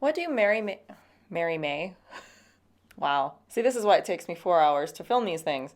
What do Mary May? Wow. See, this is why it takes me 4 hours to film these things.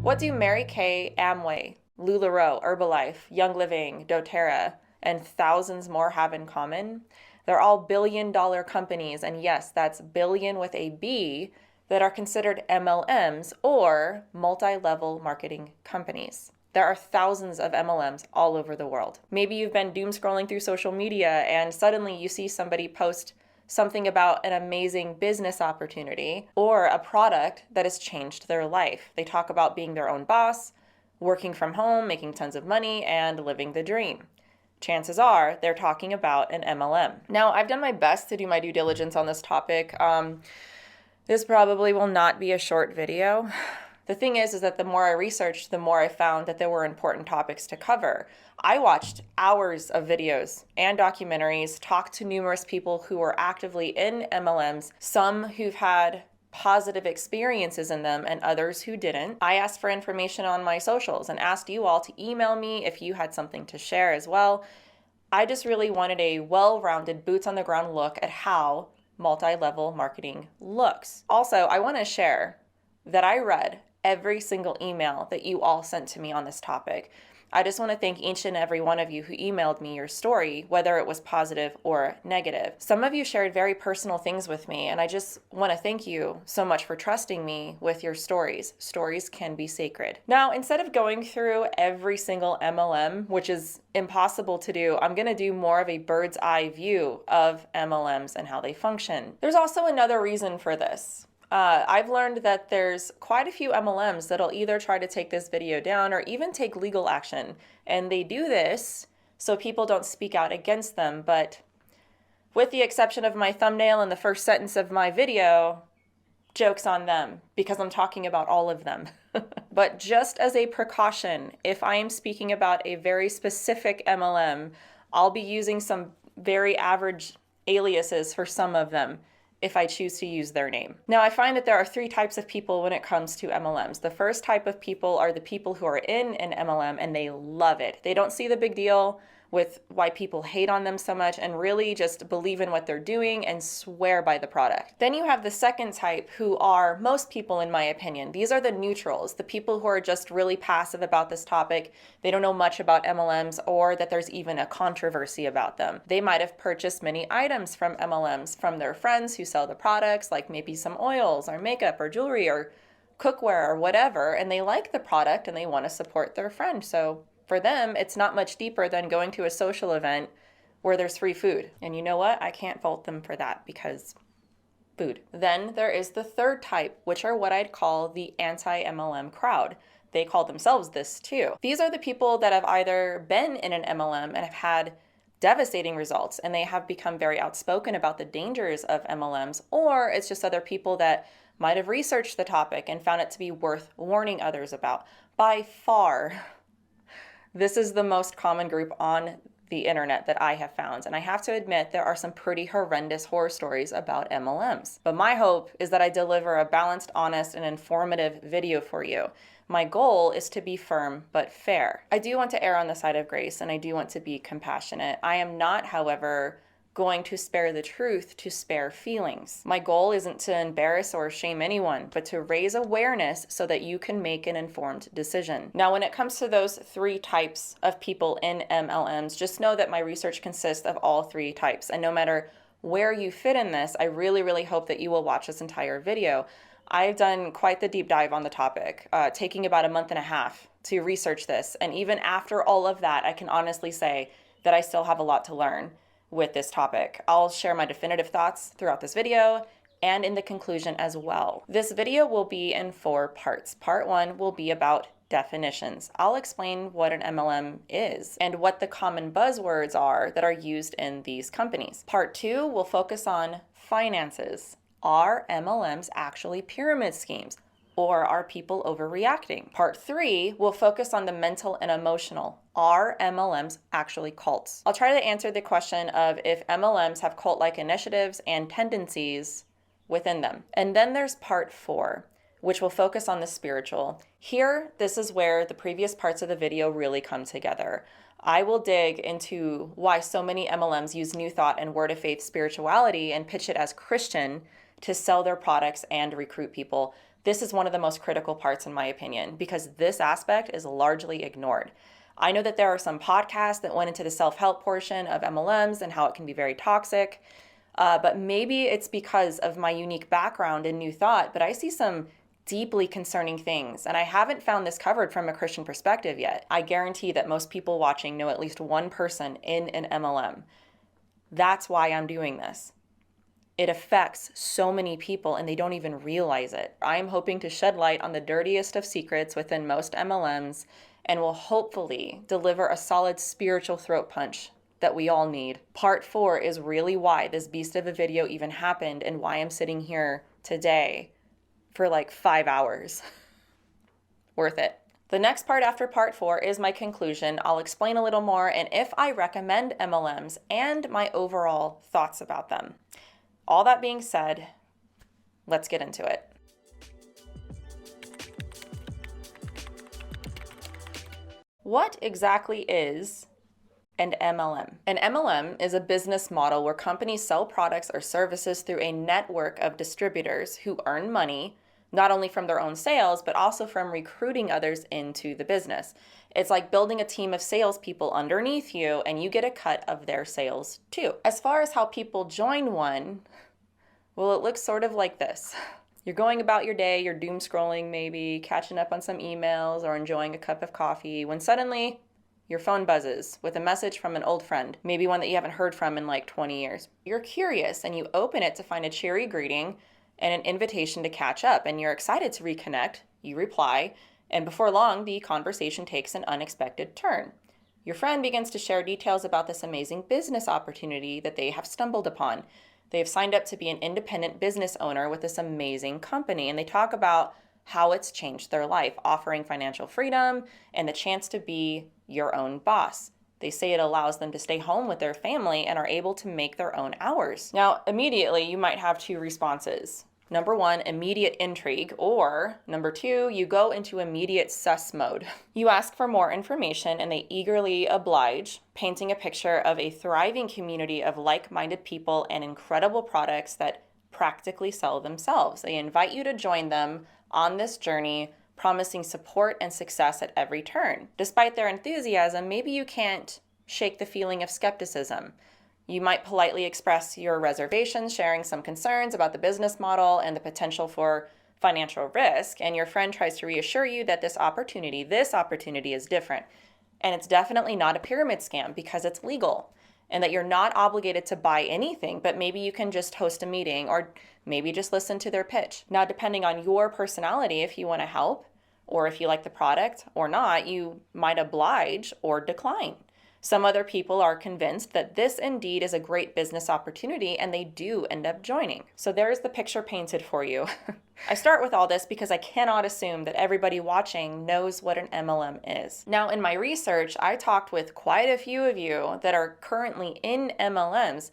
What do Mary Kay, Amway, LuLaRoe, Herbalife, Young Living, doTERRA, and thousands more have in common? They're all billion-dollar companies, and yes, that's billion with a B, that are considered MLMs or multi-level marketing companies. There are thousands of MLMs all over the world. Maybe you've been doom scrolling through social media and suddenly you see somebody post something about an amazing business opportunity or a product that has changed their life. They talk about being their own boss, working from home, making tons of money, and living the dream. Chances are they're talking about an MLM. Now, I've done my best to do my due diligence on this topic. This probably will not be a short video. The thing is that the more I researched, the more I found that there were important topics to cover. I watched hours of videos and documentaries, talked to numerous people who were actively in MLMs, some who've had positive experiences in them and others who didn't. I asked for information on my socials and asked you all to email me if you had something to share as well. I just really wanted a well-rounded, boots on the ground look at how multi-level marketing looks. Also, I want to share that I read every single email that you all sent to me on this topic. I just want to thank each and every one of you who emailed me your story, whether it was positive or negative. Some of you shared very personal things with me, and I just want to thank you so much for trusting me with your stories. Stories can be sacred. Now, instead of going through every single MLM, which is impossible to do, I'm going to do more of a bird's eye view of MLMs and how they function. There's also another reason for this. I've learned that there's quite a few MLMs that'll either try to take this video down or even take legal action. And they do this so people don't speak out against them. But with the exception of my thumbnail and the first sentence of my video, joke's on them because I'm talking about all of them. But just as a precaution, if I am speaking about a very specific MLM, I'll be using some very average aliases for some of them if I choose to use their name. Now, I find that there are three types of people when it comes to MLMs. The first type of people are the people who are in an MLM and they love it. They don't see the big deal with why people hate on them so much and really just believe in what they're doing and swear by the product. Then you have the second type who are most people, in my opinion. These are the neutrals, the people who are just really passive about this topic. They don't know much about MLMs or that there's even a controversy about them. They might have purchased many items from MLMs from their friends who sell the products, like maybe some oils or makeup or jewelry or cookware or whatever, and they like the product and they want to support their friend. So for them, it's not much deeper than going to a social event where there's free food. And you know what? I can't fault them for that because food. Then there is the third type, which are what I'd call the anti-MLM crowd. They call themselves this too. These are the people that have either been in an MLM and have had devastating results and they have become very outspoken about the dangers of MLMs, or it's just other people that might have researched the topic and found it to be worth warning others about. By far, this is the most common group on the internet that I have found. And I have to admit, there are some pretty horrendous horror stories about MLMs. But my hope is that I deliver a balanced, honest, and informative video for you. My goal is to be firm but fair. I do want to err on the side of grace and I do want to be compassionate. I am not, however, going to spare the truth to spare feelings. My goal isn't to embarrass or shame anyone, but to raise awareness so that you can make an informed decision. Now, when it comes to those three types of people in MLMs, just know that my research consists of all three types. And no matter where you fit in this, I really, really hope that you will watch this entire video. I've done quite the deep dive on the topic, taking about a month and a half to research this. And even after all of that, I can honestly say that I still have a lot to learn with this topic. I'll share my definitive thoughts throughout this video and in the conclusion as well. This video will be in 4 parts. Part 1 will be about definitions. I'll explain what an MLM is and what the common buzzwords are that are used in these companies. Part 2 will focus on finances. Are MLMs actually pyramid schemes? Or are people overreacting? Part 3 will focus on the mental and emotional. Are MLMs actually cults? I'll try to answer the question of if MLMs have cult-like initiatives and tendencies within them. And then there's part 4, which will focus on the spiritual. Here, this is where the previous parts of the video really come together. I will dig into why so many MLMs use New Thought and Word of Faith spirituality and pitch it as Christian to sell their products and recruit people. This is one of the most critical parts, in my opinion, because this aspect is largely ignored. I know that there are some podcasts that went into the self-help portion of MLMs and how it can be very toxic, but maybe it's because of my unique background in New Thought, but I see some deeply concerning things, and I haven't found this covered from a Christian perspective yet. I guarantee that most people watching know at least one person in an MLM. That's why I'm doing this. It affects so many people and they don't even realize it. I'm hoping to shed light on the dirtiest of secrets within most MLMs and will hopefully deliver a solid spiritual throat punch that we all need. Part 4 is really why this beast of a video even happened and why I'm sitting here today for like 5 hours. Worth it. The next part after part 4 is my conclusion. I'll explain a little more and if I recommend MLMs and my overall thoughts about them. All that being said, let's get into it. What exactly is an MLM? An MLM is a business model where companies sell products or services through a network of distributors who earn money not only from their own sales, but also from recruiting others into the business. It's like building a team of salespeople underneath you, and you get a cut of their sales too. As far as how people join one, well, it looks sort of like this. You're going about your day, you're doom scrolling maybe, catching up on some emails or enjoying a cup of coffee, when suddenly your phone buzzes with a message from an old friend, maybe one that you haven't heard from in like 20 years. You're curious and you open it to find a cheery greeting and an invitation to catch up, and you're excited to reconnect. You reply, and before long, the conversation takes an unexpected turn. Your friend begins to share details about this amazing business opportunity that they have stumbled upon. They have signed up to be an independent business owner with this amazing company, and they talk about how it's changed their life, offering financial freedom and the chance to be your own boss. They say it allows them to stay home with their family and are able to make their own hours. Now, immediately, you might have 2 responses. Number 1, immediate intrigue, or number 2, you go into immediate sus mode. You ask for more information and they eagerly oblige, painting a picture of a thriving community of like-minded people and incredible products that practically sell themselves. They invite you to join them on this journey, promising support and success at every turn. Despite their enthusiasm, maybe you can't shake the feeling of skepticism. You might politely express your reservations, sharing some concerns about the business model and the potential for financial risk, and your friend tries to reassure you that this opportunity is different. And it's definitely not a pyramid scam because it's legal, and that you're not obligated to buy anything, but maybe you can just host a meeting or maybe just listen to their pitch. Now, depending on your personality, if you want to help or if you like the product or not, you might oblige or decline. Some other people are convinced that this indeed is a great business opportunity and they do end up joining. So there's the picture painted for you. I start with all this because I cannot assume that everybody watching knows what an MLM is. Now, in my research, I talked with quite a few of you that are currently in MLMs.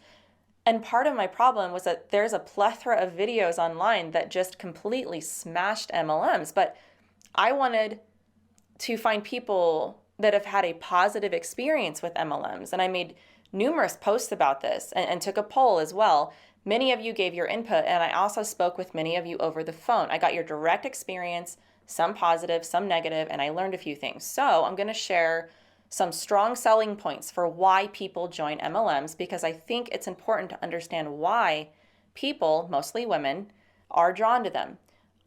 And part of my problem was that there's a plethora of videos online that just completely smashed MLMs. But I wanted to find people that have had a positive experience with MLMs. And I made numerous posts about this and took a poll as well. Many of you gave your input, and I also spoke with many of you over the phone. I got your direct experience, some positive, some negative, and I learned a few things. So I'm going to share some strong selling points for why people join MLMs, because I think it's important to understand why people, mostly women, are drawn to them.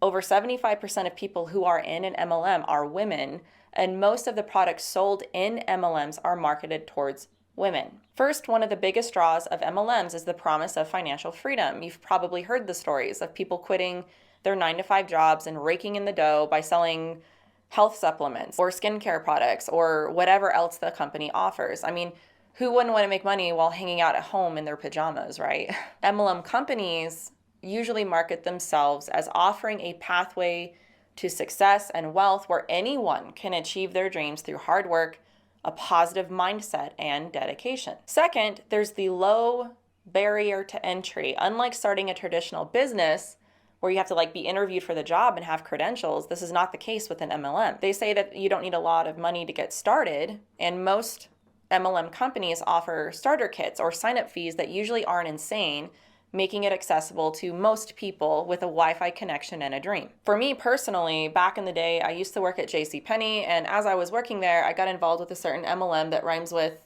Over 75% of people who are in an MLM are women, and most of the products sold in MLMs are marketed towards women. First, one of the biggest draws of MLMs is the promise of financial freedom. You've probably heard the stories of people quitting their 9-to-5 jobs and raking in the dough by selling health supplements or skincare products or whatever else the company offers. I mean, who wouldn't want to make money while hanging out at home in their pajamas, right? MLM companies usually market themselves as offering a pathway to success and wealth where anyone can achieve their dreams through hard work, a positive mindset, and dedication. Second, there's the low barrier to entry. Unlike starting a traditional business where you have to be interviewed for the job and have credentials, this is not the case with an MLM. They say that you don't need a lot of money to get started, and most MLM companies offer starter kits or sign-up fees that usually aren't insane, making it accessible to most people with a Wi-Fi connection and a dream. For me personally, back in the day, I used to work at JCPenney, and as I was working there, I got involved with a certain MLM that rhymes with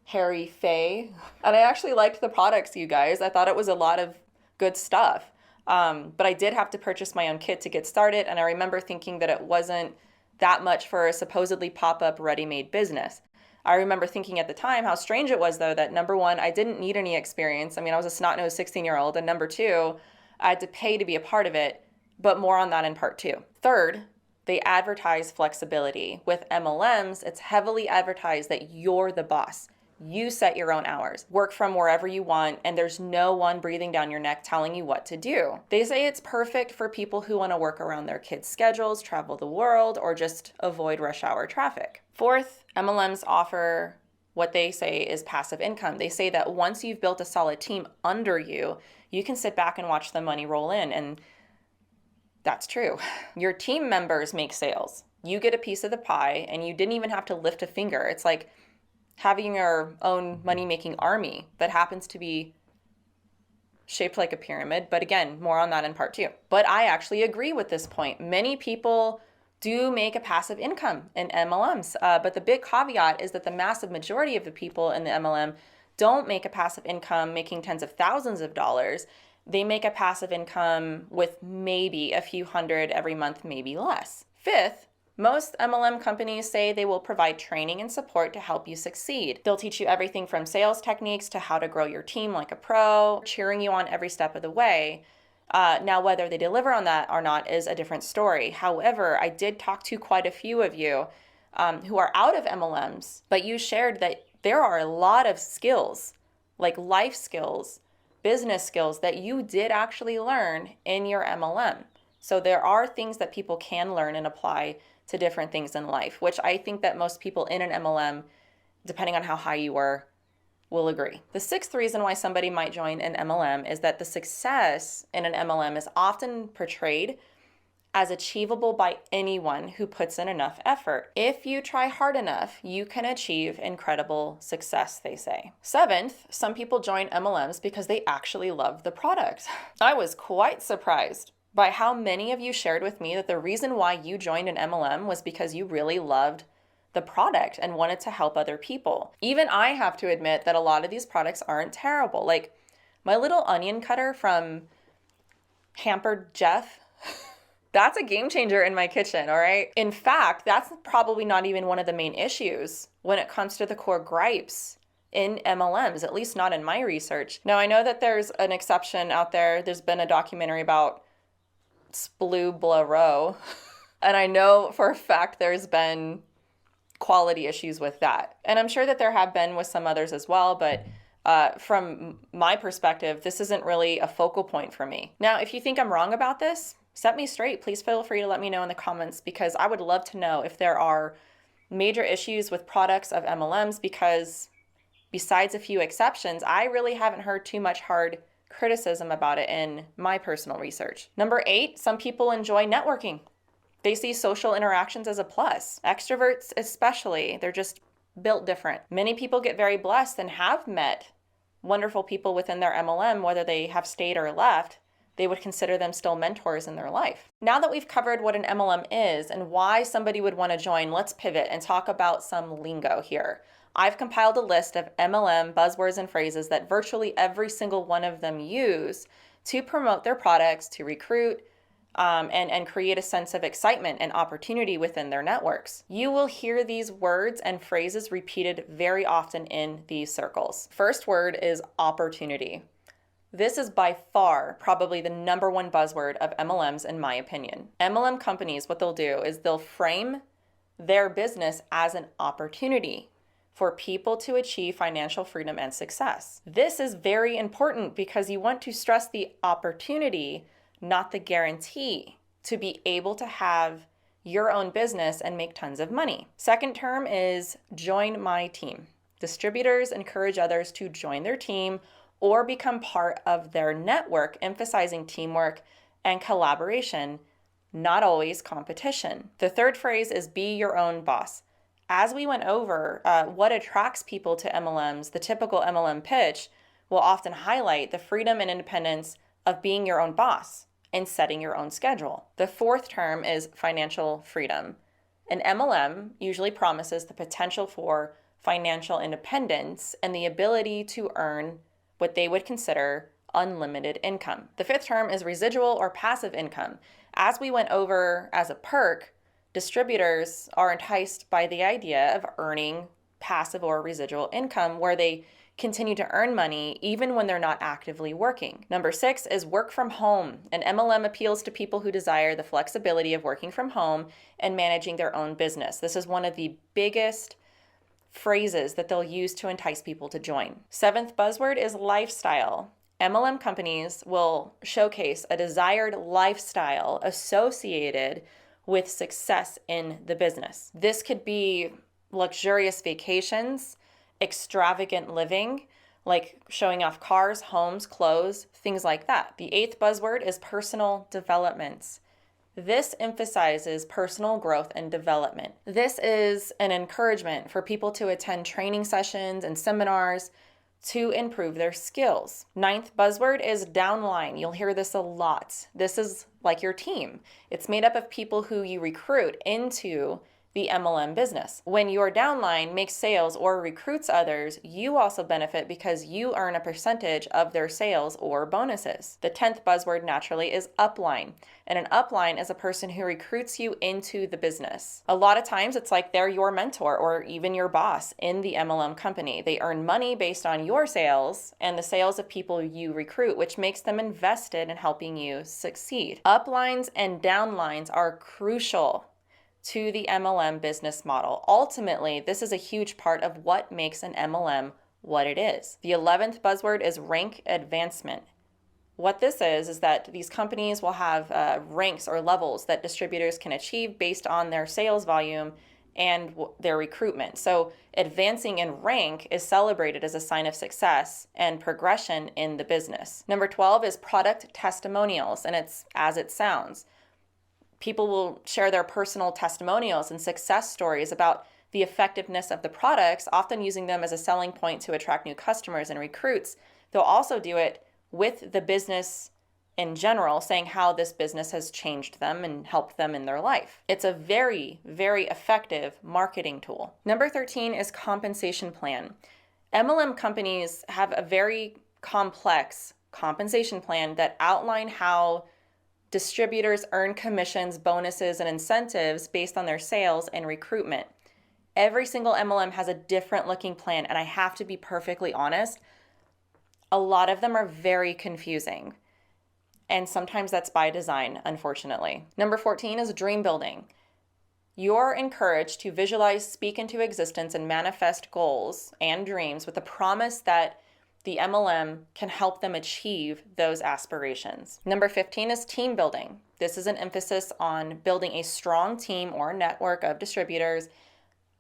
Harry Faye. And I actually liked the products, you guys. I thought it was a lot of good stuff. But I did have to purchase my own kit to get started, and I remember thinking that it wasn't that much for a supposedly pop-up ready-made business. I remember thinking at the time how strange it was, though, that number one, I didn't need any experience. I mean, I was a snot-nosed 16-year-old, and number two, I had to pay to be a part of it, but more on that in part two. Third, they advertise flexibility. With MLMs, it's heavily advertised that you're the boss. You set your own hours, work from wherever you want, and there's no one breathing down your neck telling you what to do. They say it's perfect for people who want to work around their kids' schedules, travel the world, or just avoid rush hour traffic. Fourth, MLMs offer what they say is passive income. They say that once you've built a solid team under you, you can sit back and watch the money roll in, and that's true. Your team members make sales. You get a piece of the pie, and you didn't even have to lift a finger. It's like having your own money-making army that happens to be shaped like a pyramid. But again, more on that in part two. But I actually agree with this point. Many people do make a passive income in MLMs. But the big caveat is that the massive majority of the people in the MLM don't make a passive income making tens of thousands of dollars. They make a passive income with maybe a few hundred every month, maybe less. Fifth, most MLM companies say they will provide training and support to help you succeed. They'll teach you everything from sales techniques to how to grow your team like a pro, cheering you on every step of the way. Now, whether they deliver on that or not is a different story. However, I did talk to quite a few of you who are out of MLMs, but you shared that there are a lot of skills, like life skills, business skills that you did actually learn in your MLM. So there are things that people can learn and apply to different things in life, which I think that most people in an MLM, depending on how high you were, will agree. The sixth reason why somebody might join an MLM is that the success in an MLM is often portrayed as achievable by anyone who puts in enough effort. If you try hard enough, you can achieve incredible success, they say. Seventh, some people join MLMs because they actually love the product. I was quite surprised by how many of you shared with me that the reason why you joined an MLM was because you really loved the product and wanted to help other people. Even I have to admit that a lot of these products aren't terrible. Like my little onion cutter from Hampered Jeff, that's a game changer in my kitchen, all right? In fact, that's probably not even one of the main issues when it comes to the core gripes in MLMs, at least not in my research. Now, I know that there's an exception out there. There's been a documentary about Blue, and I know for a fact there's been quality issues with that. And I'm sure that there have been with some others as well, but from my perspective, this isn't really a focal point for me. Now, if you think I'm wrong about this, set me straight. Please feel free to let me know in the comments, because I would love to know if there are major issues with products of MLMs, because besides a few exceptions, I really haven't heard too much hard criticism about it in my personal research. Number 8, some people enjoy networking. They see social interactions as a plus. Extroverts especially, they're just built different. Many people get very blessed and have met wonderful people within their MLM, whether they have stayed or left. They would consider them still mentors in their life. Now that we've covered what an MLM is and why somebody would want to join, let's pivot and talk about some lingo here. I've compiled a list of MLM buzzwords and phrases that virtually every single one of them use to promote their products, to recruit, and create a sense of excitement and opportunity within their networks. You will hear these words and phrases repeated very often in these circles. First word is opportunity. This is by far probably the number one buzzword of MLMs in my opinion. MLM companies, what they'll do is they'll frame their business as an opportunity for people to achieve financial freedom and success. This is very important because you want to stress the opportunity, not the guarantee, to be able to have your own business and make tons of money. Second term is join my team. Distributors encourage others to join their team or become part of their network, emphasizing teamwork and collaboration, not always competition. The third phrase is be your own boss. As we went over what attracts people to MLMs, the typical MLM pitch will often highlight the freedom and independence of being your own boss and setting your own schedule. The fourth term is financial freedom. An MLM usually promises the potential for financial independence and the ability to earn what they would consider unlimited income. The fifth term is residual or passive income. As we went over as a perk, distributors are enticed by the idea of earning passive or residual income where they continue to earn money even when they're not actively working. Number 6 is work from home. An MLM appeals to people who desire the flexibility of working from home and managing their own business. This is one of the biggest phrases that they'll use to entice people to join. 7th buzzword is lifestyle. MLM companies will showcase a desired lifestyle associated with success in the business. This could be luxurious vacations, extravagant living, like showing off cars, homes, clothes, things like that. The 8th buzzword is personal development. This emphasizes personal growth and development. This is an encouragement for people to attend training sessions and seminars to improve their skills. 9th buzzword is downline. You'll hear this a lot. This is like your team. It's made up of people who you recruit into the MLM business. When your downline makes sales or recruits others, you also benefit because you earn a percentage of their sales or bonuses. The 10th buzzword naturally is upline. And an upline is a person who recruits you into the business. A lot of times it's like they're your mentor or even your boss in the MLM company. They earn money based on your sales and the sales of people you recruit, which makes them invested in helping you succeed. Uplines and downlines are crucial to the MLM business model. Ultimately, this is a huge part of what makes an MLM what it is. The 11th buzzword is rank advancement. What this is that these companies will have ranks or levels that distributors can achieve based on their sales volume and their recruitment. So advancing in rank is celebrated as a sign of success and progression in the business. Number 12 is product testimonials, and it's as it sounds. People will share their personal testimonials and success stories about the effectiveness of the products, often using them as a selling point to attract new customers and recruits. They'll also do it with the business in general, saying how this business has changed them and helped them in their life. It's a very, very effective marketing tool. Number 13 is compensation plan. MLM companies have a very complex compensation plan that outline how distributors earn commissions, bonuses, and incentives based on their sales and recruitment. Every single MLM has a different looking plan, and I have to be perfectly honest, a lot of them are very confusing. And sometimes that's by design, unfortunately. Number 14 is dream building. You're encouraged to visualize, speak into existence, and manifest goals and dreams with the promise that the MLM can help them achieve those aspirations. Number 15 is team building. This is an emphasis on building a strong team or network of distributors,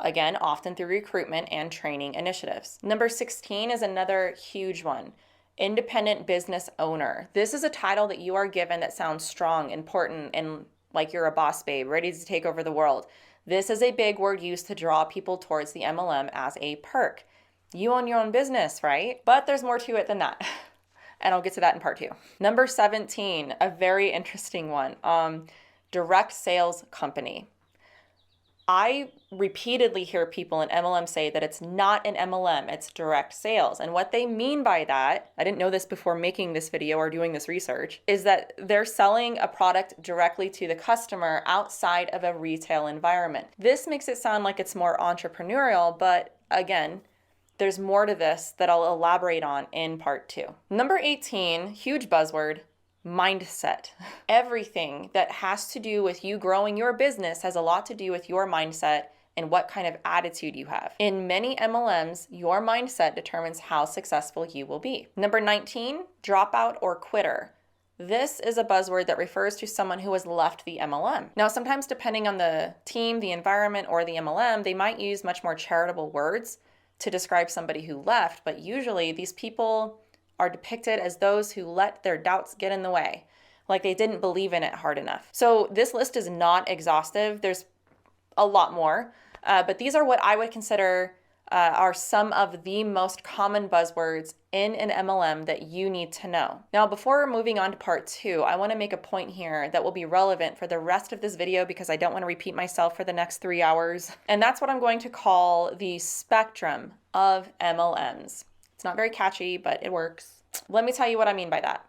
again, often through recruitment and training initiatives. Number 16 is another huge one, independent business owner. This is a title that you are given that sounds strong, important, and like you're a boss babe, ready to take over the world. This is a big word used to draw people towards the MLM as a perk. You own your own business, right? But there's more to it than that. And I'll get to that in part 2. Number 17, a very interesting one. Direct sales company. I repeatedly hear people in MLM say that it's not an MLM, it's direct sales. And what they mean by that, I didn't know this before making this video or doing this research, is that they're selling a product directly to the customer outside of a retail environment. This makes it sound like it's more entrepreneurial, but again, there's more to this that I'll elaborate on in part 2. Number 18, huge buzzword, mindset. Everything that has to do with you growing your business has a lot to do with your mindset and what kind of attitude you have. In many MLMs, your mindset determines how successful you will be. Number 19, dropout or quitter. This is a buzzword that refers to someone who has left the MLM. Now, sometimes depending on the team, the environment, or the MLM, they might use much more charitable words to describe somebody who left, but usually these people are depicted as those who let their doubts get in the way, like they didn't believe in it hard enough. So this list is not exhaustive. There's a lot more. But these are what I would consider are some of the most common buzzwords in an MLM that you need to know. Now, before moving on to part 2, I want to make a point here that will be relevant for the rest of this video because I don't want to repeat myself for the next 3 hours. And that's what I'm going to call the spectrum of MLMs. It's not very catchy, but it works. Let me tell you what I mean by that.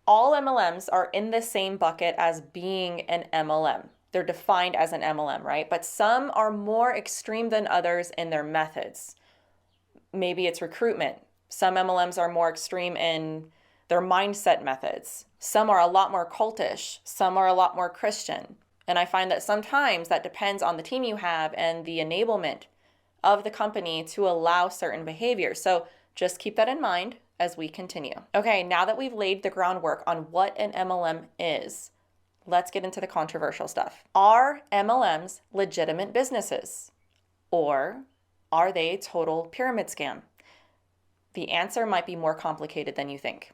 All MLMs are in the same bucket as being an MLM. They're defined as an MLM, right? But some are more extreme than others in their methods. Maybe it's recruitment. Some MLMs are more extreme in their mindset methods. Some are a lot more cultish. Some are a lot more Christian. And I find that sometimes that depends on the team you have and the enablement of the company to allow certain behaviors. So just keep that in mind as we continue. Okay, now that we've laid the groundwork on what an MLM is, let's get into the controversial stuff. Are MLMs legitimate businesses? Or are they a total pyramid scam? The answer might be more complicated than you think.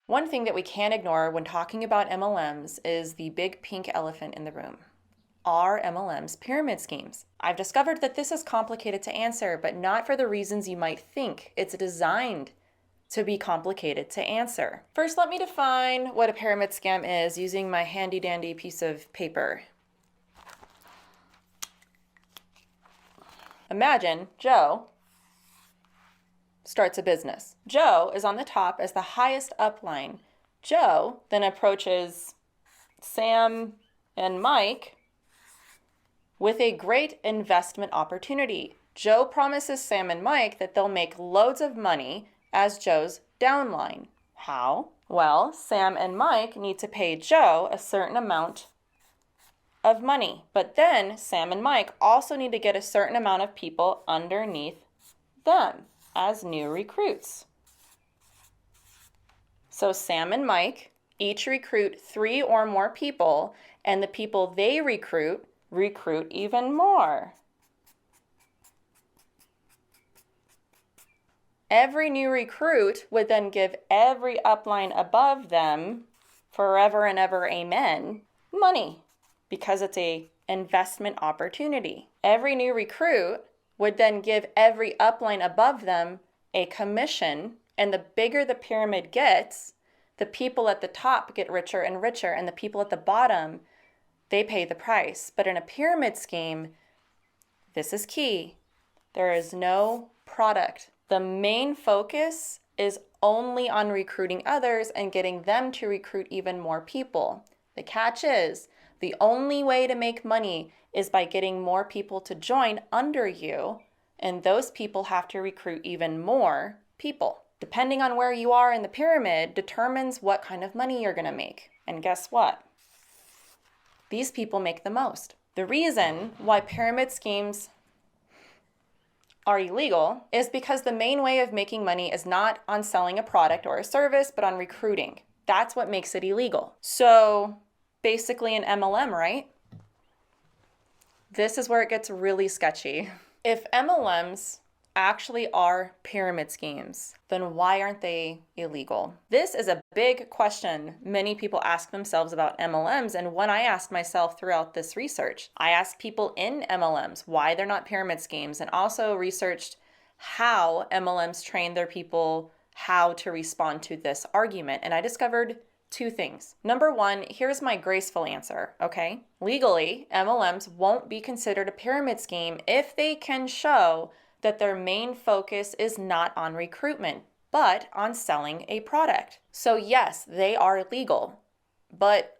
One thing that we can't ignore when talking about MLMs is the big pink elephant in the room. Are MLMs pyramid schemes? I've discovered that this is complicated to answer, but not for the reasons you might think. It's designed to be complicated to answer. First, let me define what a pyramid scam is using my handy dandy piece of paper. Imagine Joe starts a business. Joe is on the top as the highest upline. Joe then approaches Sam and Mike with a great investment opportunity. Joe promises Sam and Mike that they'll make loads of money as Joe's downline. How? Well, Sam and Mike need to pay Joe a certain amount of money. But then Sam and Mike also need to get a certain amount of people underneath them as new recruits. So Sam and Mike each recruit 3 or more people, and the people they recruit even more. Every new recruit would then give every upline above them, forever and ever, amen, money, because it's a investment opportunity. Every new recruit would then give every upline above them a commission, and the bigger the pyramid gets, the people at the top get richer and richer, and the people at the bottom, they pay the price. But in a pyramid scheme, this is key, there is no product. The main focus is only on recruiting others and getting them to recruit even more people. The catch is, the only way to make money is by getting more people to join under you, and those people have to recruit even more people. Depending on where you are in the pyramid determines what kind of money you're going to make. And guess what? These people make the most. The reason why pyramid schemes are illegal is because the main way of making money is not on selling a product or a service, but on recruiting. That's what makes it illegal. So basically an MLM, right? This is where it gets really sketchy. If MLMs actually are pyramid schemes, then why aren't they illegal? This is a big question many people ask themselves about MLMs, and one I asked myself throughout this research. I asked people in MLMs why they're not pyramid schemes, and also researched how MLMs train their people how to respond to this argument, and I discovered 2 things. Number 1, here's my graceful answer, okay? Legally, MLMs won't be considered a pyramid scheme if they can show that their main focus is not on recruitment, but on selling a product. So yes, they are legal, but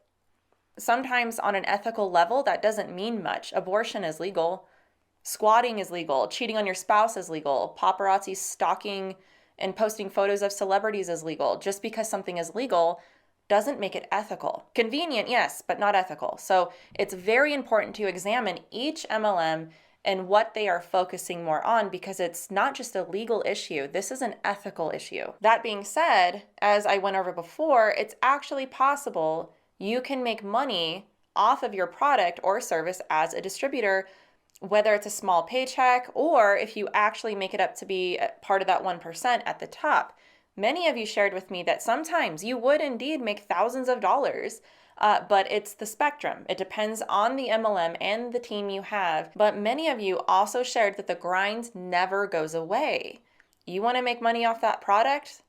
sometimes on an ethical level, that doesn't mean much. Abortion is legal, squatting is legal, cheating on your spouse is legal, paparazzi stalking and posting photos of celebrities is legal. Just because something is legal doesn't make it ethical. Convenient, yes, but not ethical. So it's very important to examine each MLM and what they are focusing more on, because it's not just a legal issue, this is an ethical issue. That being said, as I went over before, it's actually possible you can make money off of your product or service as a distributor, whether it's a small paycheck or if you actually make it up to be part of that 1% at the top. Many of you shared with me that sometimes you would indeed make thousands of dollars, but it's the spectrum. It depends on the MLM and the team you have. But many of you also shared that the grind never goes away. You want to make money off that product?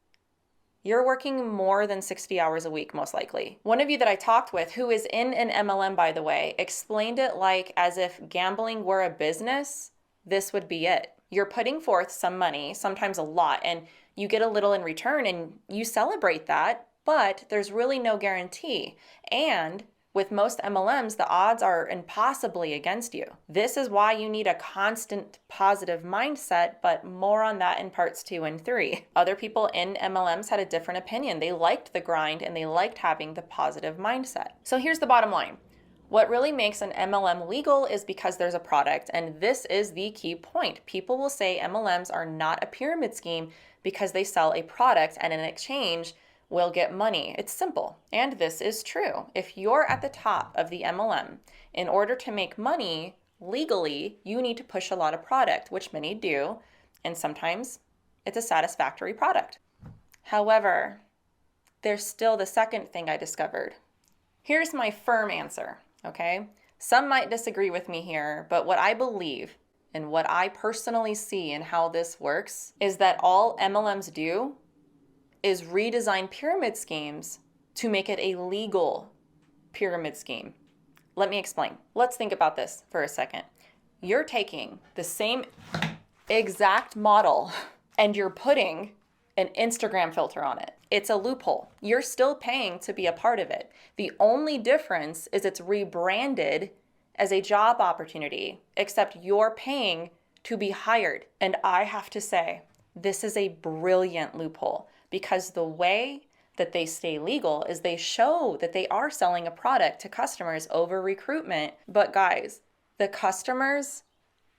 You're working more than 60 hours a week, most likely. One of you that I talked with, who is in an MLM, by the way, explained it like as if gambling were a business, this would be it. You're putting forth some money, sometimes a lot, and you get a little in return and you celebrate that, but there's really no guarantee. And with most MLMs, the odds are impossibly against you. This is why you need a constant positive mindset, but more on that in parts 2 and 3. Other people in MLMs had a different opinion. They liked the grind and they liked having the positive mindset. So here's the bottom line. What really makes an MLM legal is because there's a product, and this is the key point. People will say MLMs are not a pyramid scheme because they sell a product and in exchange will get money. It's simple. And this is true. If you're at the top of the MLM, in order to make money legally, you need to push a lot of product, which many do, and sometimes it's a satisfactory product. However, there's still the second thing I discovered. Here's my firm answer, okay? Some might disagree with me here, but what I believe and what I personally see and how this works is that all MLMs do is redesign pyramid schemes to make it a legal pyramid scheme. Let me explain. Let's think about this for a second. You're taking the same exact model and you're putting an Instagram filter on it. It's a loophole. You're still paying to be a part of it. The only difference is it's rebranded as a job opportunity, except you're paying to be hired. And I have to say, this is a brilliant loophole, because the way that they stay legal is they show that they are selling a product to customers over recruitment. But guys, the customers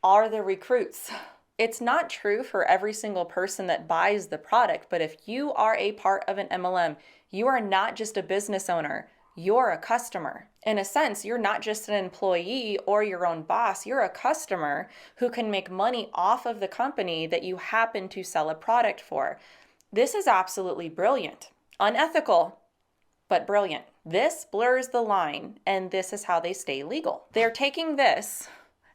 are the recruits. It's not true for every single person that buys the product, but if you are a part of an MLM, you are not just a business owner, you're a customer. In a sense, you're not just an employee or your own boss, you're a customer who can make money off of the company that you happen to sell a product for. This is absolutely brilliant. Unethical, but brilliant. This blurs the line, and this is how they stay legal. They're taking this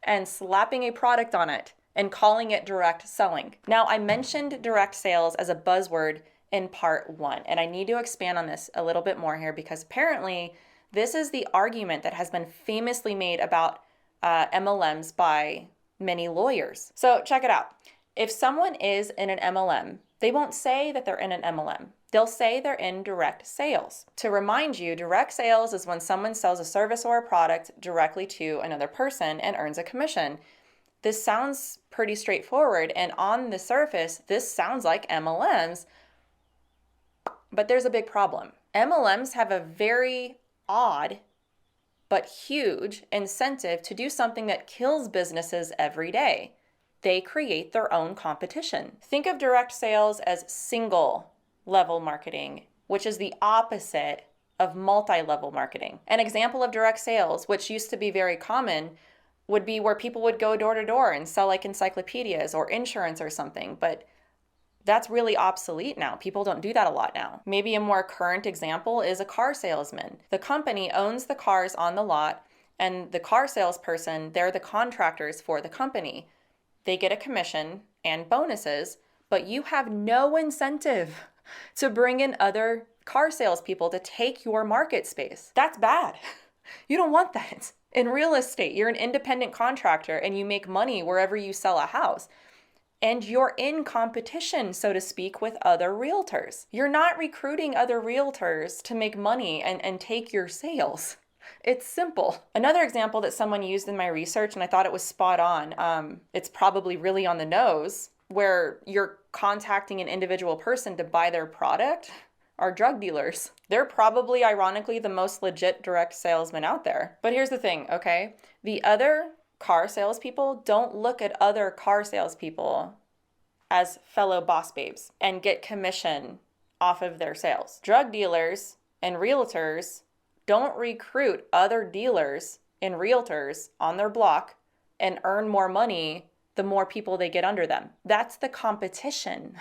and slapping a product on it and calling it direct selling. Now, I mentioned direct sales as a buzzword in part 1, and I need to expand on this a little bit more here because apparently this is the argument that has been famously made about MLMs by many lawyers. So check it out. If someone is in an MLM, they won't say that they're in an MLM. They'll say they're in direct sales. To remind you, direct sales is when someone sells a service or a product directly to another person and earns a commission. This sounds pretty straightforward, and on the surface, this sounds like MLMs, but there's a big problem. MLMs have a very odd but huge incentive to do something that kills businesses every day. They create their own competition. Think of direct sales as single level marketing, which is the opposite of multi-level marketing. An example of direct sales, which used to be very common, would be where people would go door to door and sell like encyclopedias or insurance or something, but that's really obsolete now. People don't do that a lot now. Maybe a more current example is a car salesman. The company owns the cars on the lot, and the car salesperson, they're the contractors for the company. They get a commission and bonuses, but you have no incentive to bring in other car salespeople to take your market space. That's bad. You don't want that. In real estate, you're an independent contractor and you make money wherever you sell a house. And you're in competition, so to speak, with other realtors. You're not recruiting other realtors to make money and take your sales. It's simple. Another example that someone used in my research, and I thought it was spot on, it's probably really on the nose, where you're contacting an individual person to buy their product, are drug dealers. They're probably, ironically, the most legit direct salesmen out there. But here's the thing, okay? The other car salespeople don't look at other car salespeople as fellow boss babes and get commission off of their sales. Drug dealers and realtors don't recruit other dealers and realtors on their block and earn more money the more people they get under them. That's the competition.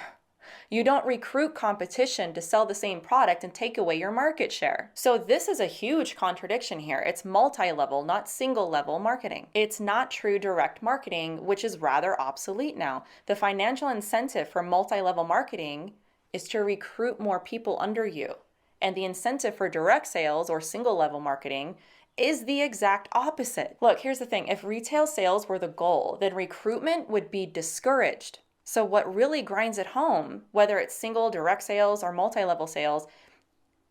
You don't recruit competition to sell the same product and take away your market share. So this is a huge contradiction here. It's multi-level, not single-level marketing. It's not true direct marketing, which is rather obsolete now. The financial incentive for multi-level marketing is to recruit more people under you. And the incentive for direct sales or single-level marketing is the exact opposite. Look, here's the thing. If retail sales were the goal, then recruitment would be discouraged. So what really grinds it home, whether it's single, direct sales, or multi-level sales,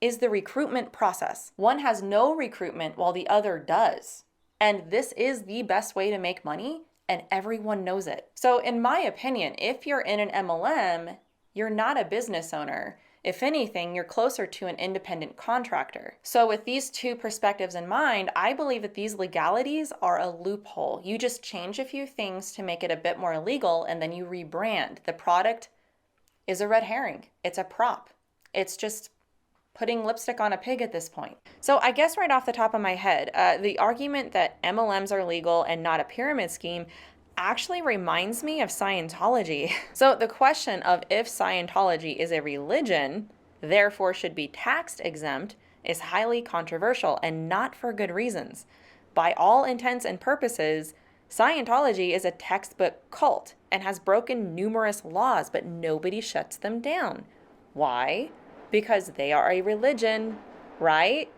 is the recruitment process. One has no recruitment while the other does. And this is the best way to make money, and everyone knows it. So in my opinion, if you're in an MLM, you're not a business owner. If anything, you're closer to an independent contractor. So with these two perspectives in mind, I believe that these legalities are a loophole. You just change a few things to make it a bit more legal, and then you rebrand. The product is a red herring. It's a prop. It's just putting lipstick on a pig at this point. So I guess right off the top of my head, the argument that MLMs are legal and not a pyramid scheme actually reminds me of Scientology. So the question of if Scientology is a religion, therefore should be tax exempt, is highly controversial and not for good reasons. By all intents and purposes, Scientology is a textbook cult and has broken numerous laws, but nobody shuts them down. Why? Because they are a religion, right?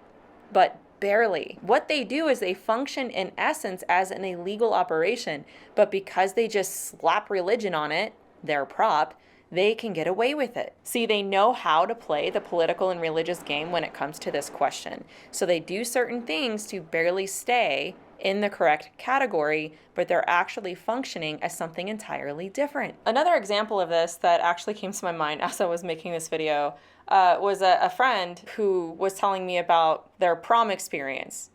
But barely. What they do is they function in essence as an illegal operation, but because they just slap religion on it, their prop, they can get away with it. See, they know how to play the political and religious game when it comes to this question. So they do certain things to barely stay in the correct category, but they're actually functioning as something entirely different. Another example of this that actually came to my mind as I was making this video was a friend who was telling me about their prom experience.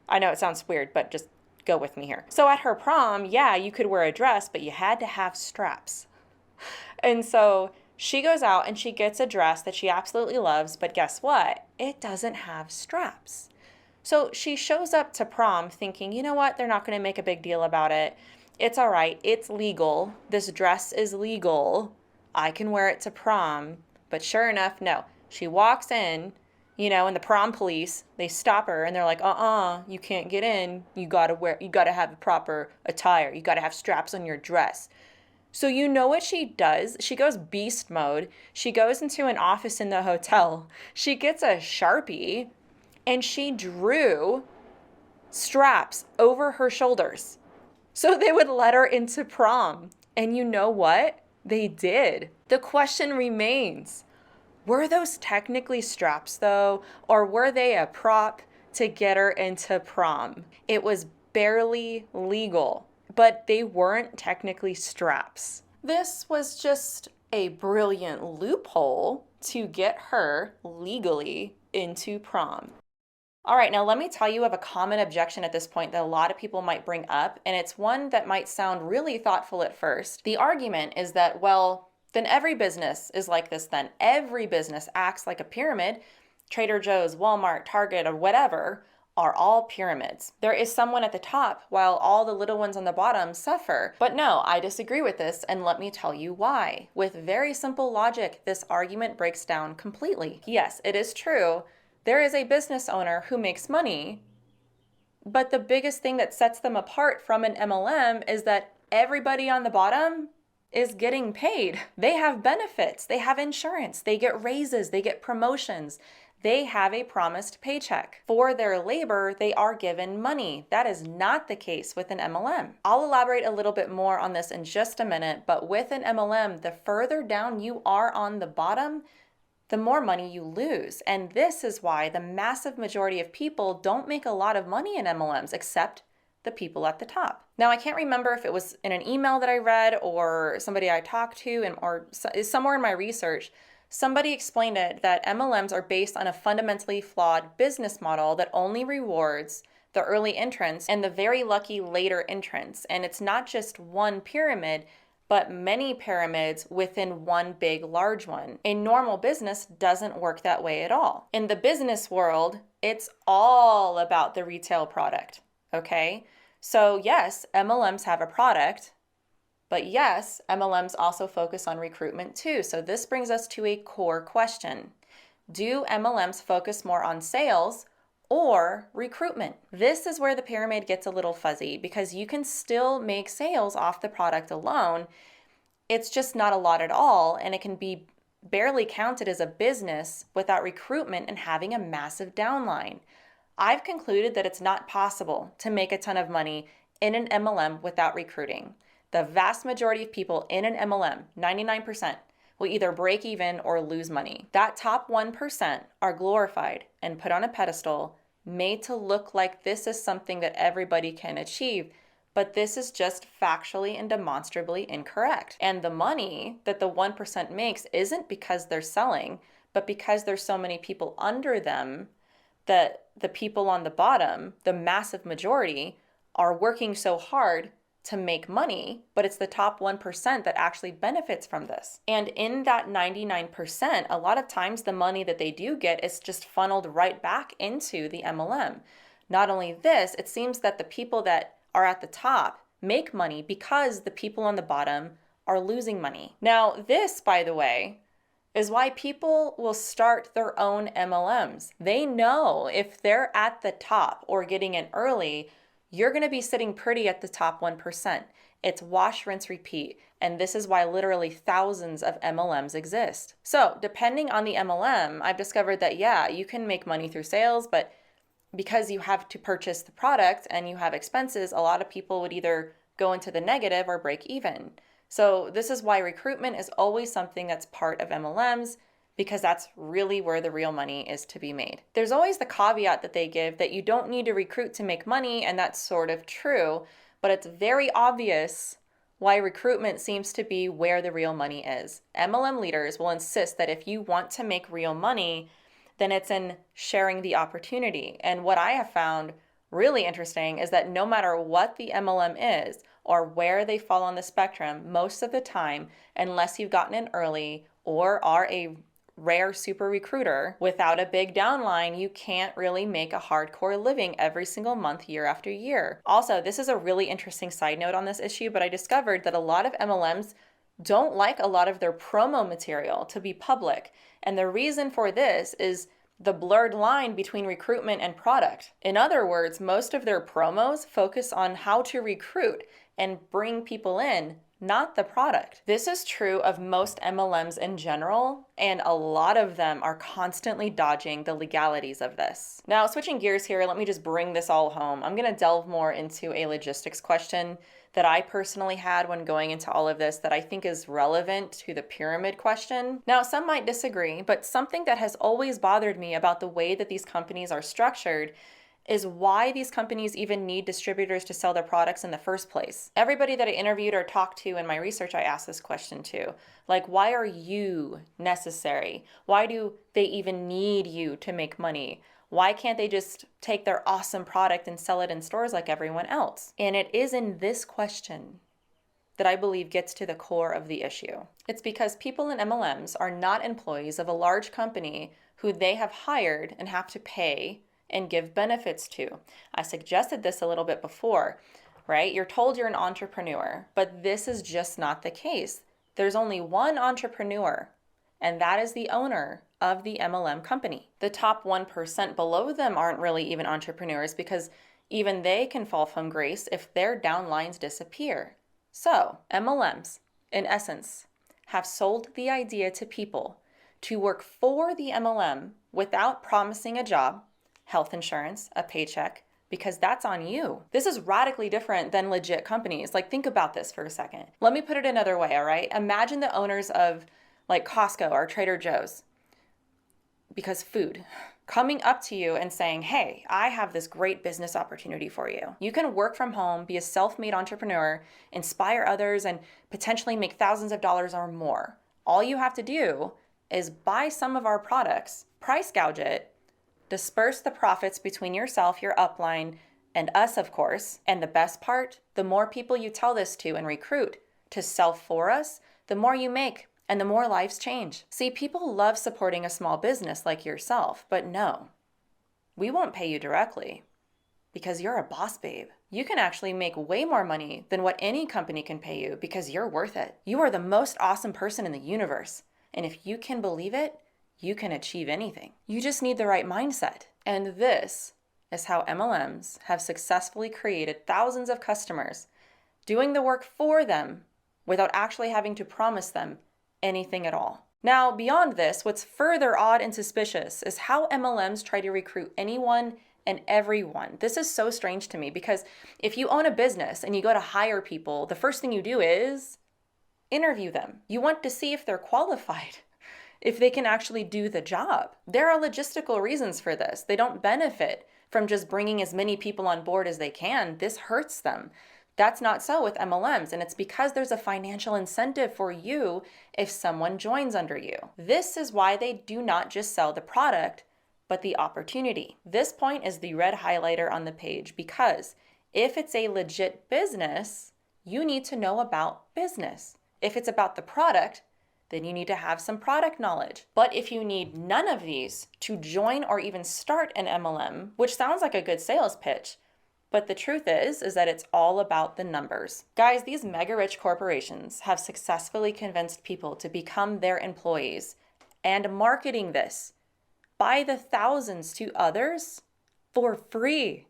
I know it sounds weird, but just go with me here. So at her prom, yeah, you could wear a dress, but you had to have straps. And so she goes out and she gets a dress that she absolutely loves, but guess what? It doesn't have straps. So she shows up to prom thinking, you know what? They're not going to make a big deal about it. It's all right. It's legal. This dress is legal. I can wear it to prom. But sure enough, no. She walks in, and the prom police, they stop her and they're like, you can't get in. You gotta have the proper attire. You gotta have straps on your dress. So you know what she does? She goes beast mode. She goes into an office in the hotel. She gets a Sharpie and she drew straps over her shoulders so they would let her into prom. And you know what? They did. The question remains, were those technically straps though, or were they a prop to get her into prom? It was barely legal, but they weren't technically straps. This was just a brilliant loophole to get her legally into prom. All right, now let me tell you of a common objection at this point that a lot of people might bring up, and it's one that might sound really thoughtful at first. The argument is that, well, then every business is like this then. Every business acts like a pyramid. Trader Joe's, Walmart, Target, or whatever are all pyramids. There is someone at the top while all the little ones on the bottom suffer. But no, I disagree with this, and let me tell you why. With very simple logic, this argument breaks down completely. Yes, it is true. There is a business owner who makes money, but the biggest thing that sets them apart from an MLM is that everybody on the bottom is getting paid. They have benefits, they have insurance, they get raises, they get promotions. They have a promised paycheck. For their labor, they are given money. That is not the case with an MLM. I'll elaborate a little bit more on this in just a minute, but with an MLM, the further down you are on the bottom, the more money you lose. And this is why the massive majority of people don't make a lot of money in MLMs, except the people at the top. Now, I can't remember if it was in an email that I read or somebody I talked to or somewhere in my research, somebody explained it that MLMs are based on a fundamentally flawed business model that only rewards the early entrants and the very lucky later entrants. And it's not just one pyramid, but many pyramids within one big large one. A normal business doesn't work that way at all. In the business world, it's all about the retail product, okay? So yes, MLMs have a product, But yes, MLMs also focus on recruitment too. So this brings us to a core question. Do MLMs focus more on sales or recruitment? This is where the pyramid gets a little fuzzy because you can still make sales off the product alone. It's just not a lot at all, and it can be barely counted as a business without recruitment and having a massive downline. I've concluded that it's not possible to make a ton of money in an MLM without recruiting. The vast majority of people in an MLM, 99%, will either break even or lose money. That top 1% are glorified and put on a pedestal, made to look like this is something that everybody can achieve, but this is just factually and demonstrably incorrect. And the money that the 1% makes isn't because they're selling, but because there's so many people under them that the people on the bottom, the massive majority, are working so hard to make money, but it's the top 1% that actually benefits from this. And in that 99%, a lot of times the money that they do get is just funneled right back into the MLM. Not only this, it seems that the people that are at the top make money because the people on the bottom are losing money. Now, this, by the way, is why people will start their own MLMs. They know if they're at the top or getting in early, you're going to be sitting pretty at the top 1%. It's wash, rinse, repeat. And this is why literally thousands of MLMs exist. So depending on the MLM, I've discovered that, yeah, you can make money through sales, but because you have to purchase the product and you have expenses, a lot of people would either go into the negative or break even. So this is why recruitment is always something that's part of MLMs, because that's really where the real money is to be made. There's always the caveat that they give that you don't need to recruit to make money, and that's sort of true, but it's very obvious why recruitment seems to be where the real money is. MLM leaders will insist that if you want to make real money, then it's in sharing the opportunity. And what I have found really interesting is that no matter what the MLM is or where they fall on the spectrum, most of the time, unless you've gotten in early or are a rare super recruiter without a big downline, you can't really make a hardcore living every single month, year after year. Also, this is a really interesting side note on this issue, but I discovered that a lot of MLMs don't like a lot of their promo material to be public. And the reason for this is the blurred line between recruitment and product. In other words, most of their promos focus on how to recruit and bring people in, not the product. This is true of most MLMs in general, and a lot of them are constantly dodging the legalities of this. Now, switching gears here, let me just bring this all home. I'm going to delve more into a logistics question that I personally had when going into all of this that I think is relevant to the pyramid question. Now, some might disagree, but something that has always bothered me about the way that these companies are structured is why these companies even need distributors to sell their products in the first place. Everybody that I interviewed or talked to in my research, I asked this question to. Like, why are you necessary? Why do they even need you to make money? Why can't they just take their awesome product and sell it in stores like everyone else? And it is in this question that I believe gets to the core of the issue. It's because people in MLMs are not employees of a large company who they have hired and have to pay and give benefits to. I suggested this a little bit before, right? You're told you're an entrepreneur, but this is just not the case. There's only one entrepreneur, and that is the owner of the MLM company. The top 1% below them aren't really even entrepreneurs because even they can fall from grace if their downlines disappear. So, MLMs, in essence, have sold the idea to people to work for the MLM without promising a job, health insurance, a paycheck, because that's on you. This is radically different than legit companies. Like, think about this for a second. Let me put it another way, all right? Imagine the owners of like Costco or Trader Joe's, because food, coming up to you and saying, hey, I have this great business opportunity for you. You can work from home, be a self-made entrepreneur, inspire others, and potentially make thousands of dollars or more. All you have to do is buy some of our products, price gouge it, disperse the profits between yourself, your upline, and us, of course. And the best part, the more people you tell this to and recruit to sell for us, the more you make and the more lives change. See, people love supporting a small business like yourself, but no, we won't pay you directly because you're a boss babe. you can actually make way more money than what any company can pay you because you're worth it. You are the most awesome person in the universe. And if you can believe it, you can achieve anything. You just need the right mindset. And this is how MLMs have successfully created thousands of customers doing the work for them without actually having to promise them anything at all. Now, beyond this, what's further odd and suspicious is how MLMs try to recruit anyone and everyone. This is so strange to me because if you own a business and you go to hire people, the first thing you do is interview them. You want to see if they're qualified, if they can actually do the job. There are logistical reasons for this. They don't benefit from just bringing as many people on board as they can. This hurts them. That's not so with MLMs, and it's because there's a financial incentive for you if someone joins under you. This is why they do not just sell the product, but the opportunity. This point is the red highlighter on the page because if it's a legit business, you need to know about business. If it's about the product, then you need to have some product knowledge. But if you need none of these to join or even start an MLM, which sounds like a good sales pitch, but the truth is that it's all about the numbers. Guys, these mega rich corporations have successfully convinced people to become their employees and marketing this by the thousands to others for free.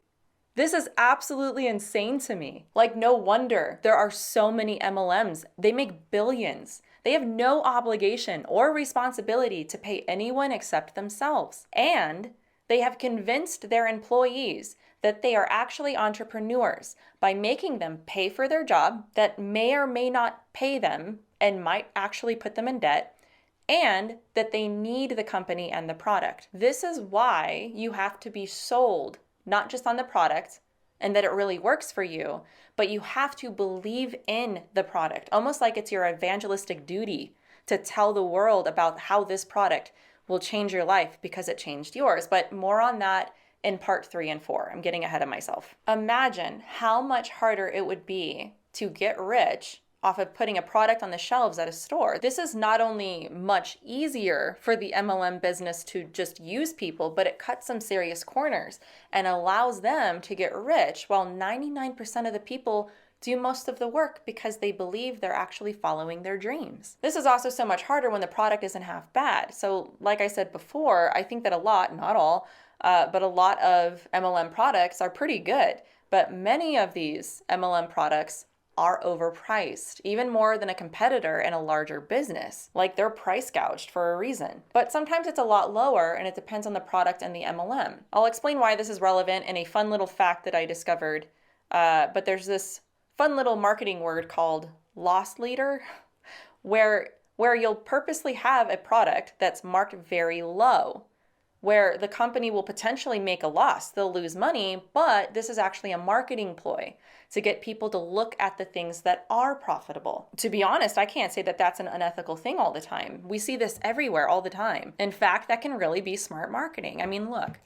This is absolutely insane to me. Like, no wonder there are so many MLMs. They make billions. They have no obligation or responsibility to pay anyone except themselves. And they have convinced their employees that they are actually entrepreneurs by making them pay for their job that may or may not pay them and might actually put them in debt, and that they need the company and the product. This is why you have to be sold, not just on the product and that it really works for you, but you have to believe in the product, almost like it's your evangelistic duty to tell the world about how this product will change your life because it changed yours. But more on that in part 3 and 4. I'm getting ahead of myself. Imagine how much harder it would be to get rich off of putting a product on the shelves at a store. This is not only much easier for the MLM business to just use people, but it cuts some serious corners and allows them to get rich while 99% of the people do most of the work because they believe they're actually following their dreams. This is also so much harder when the product isn't half bad. So like I said before, I think that a lot, not all, but a lot of MLM products are pretty good. But many of these MLM products are overpriced, even more than a competitor in a larger business. Like, they're price gouged for a reason. But sometimes it's a lot lower and it depends on the product and the MLM. I'll explain why this is relevant in a fun little fact that I discovered. But there's this fun little marketing word called loss leader, where you'll purposely have a product that's marked very low, where the company will potentially make a loss. They'll lose money, but this is actually a marketing ploy to get people to look at the things that are profitable. To be honest, I can't say that that's an unethical thing all the time. We see this everywhere all the time. In fact, that can really be smart marketing. I mean, look,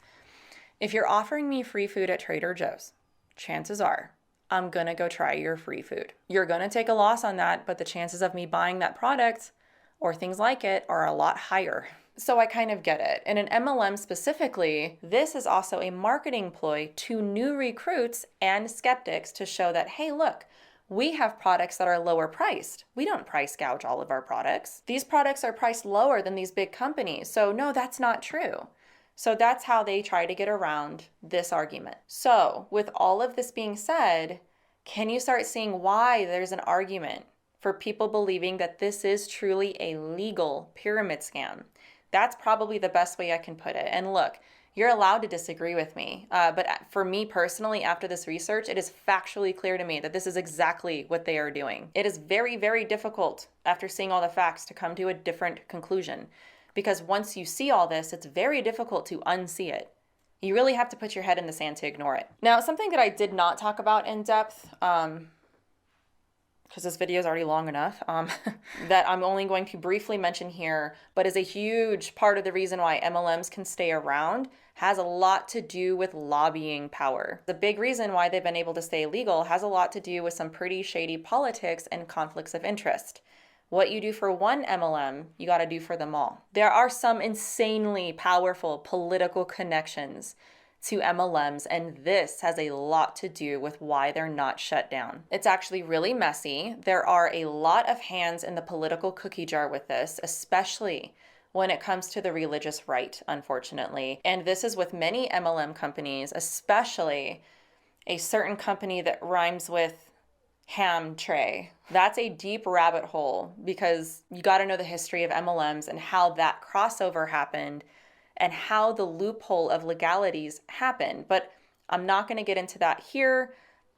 if you're offering me free food at Trader Joe's, chances are I'm gonna go try your free food. You're gonna take a loss on that, but the chances of me buying that product or things like it are a lot higher. So I kind of get it. In an MLM specifically, this is also a marketing ploy to new recruits and skeptics to show that, hey, look, we have products that are lower priced. We don't price gouge all of our products. These products are priced lower than these big companies. So no, that's not true. So that's how they try to get around this argument. So with all of this being said, can you start seeing why there's an argument for people believing that this is truly a legal pyramid scam? That's probably the best way I can put it. And look, you're allowed to disagree with me. But for me personally, after this research, it is factually clear to me that this is exactly what they are doing. It is very, very difficult after seeing all the facts to come to a different conclusion. Because once you see all this, it's very difficult to unsee it. You really have to put your head in the sand to ignore it. Now, something that I did not talk about in depth, because this video is already long enough, that I'm only going to briefly mention here, but is a huge part of the reason why MLMs can stay around, has a lot to do with lobbying power. The big reason why they've been able to stay legal has a lot to do with some pretty shady politics and conflicts of interest. What you do for one MLM, you got to do for them all. There are some insanely powerful political connections to MLMs, and this has a lot to do with why they're not shut down. It's actually really messy. There are a lot of hands in the political cookie jar with this, especially when it comes to the religious right, unfortunately. And this is with many MLM companies, especially a certain company that rhymes with ham tray. That's a deep rabbit hole because you got to know the history of MLMs and how that crossover happened and how the loophole of legalities happened. But I'm not going to get into that here.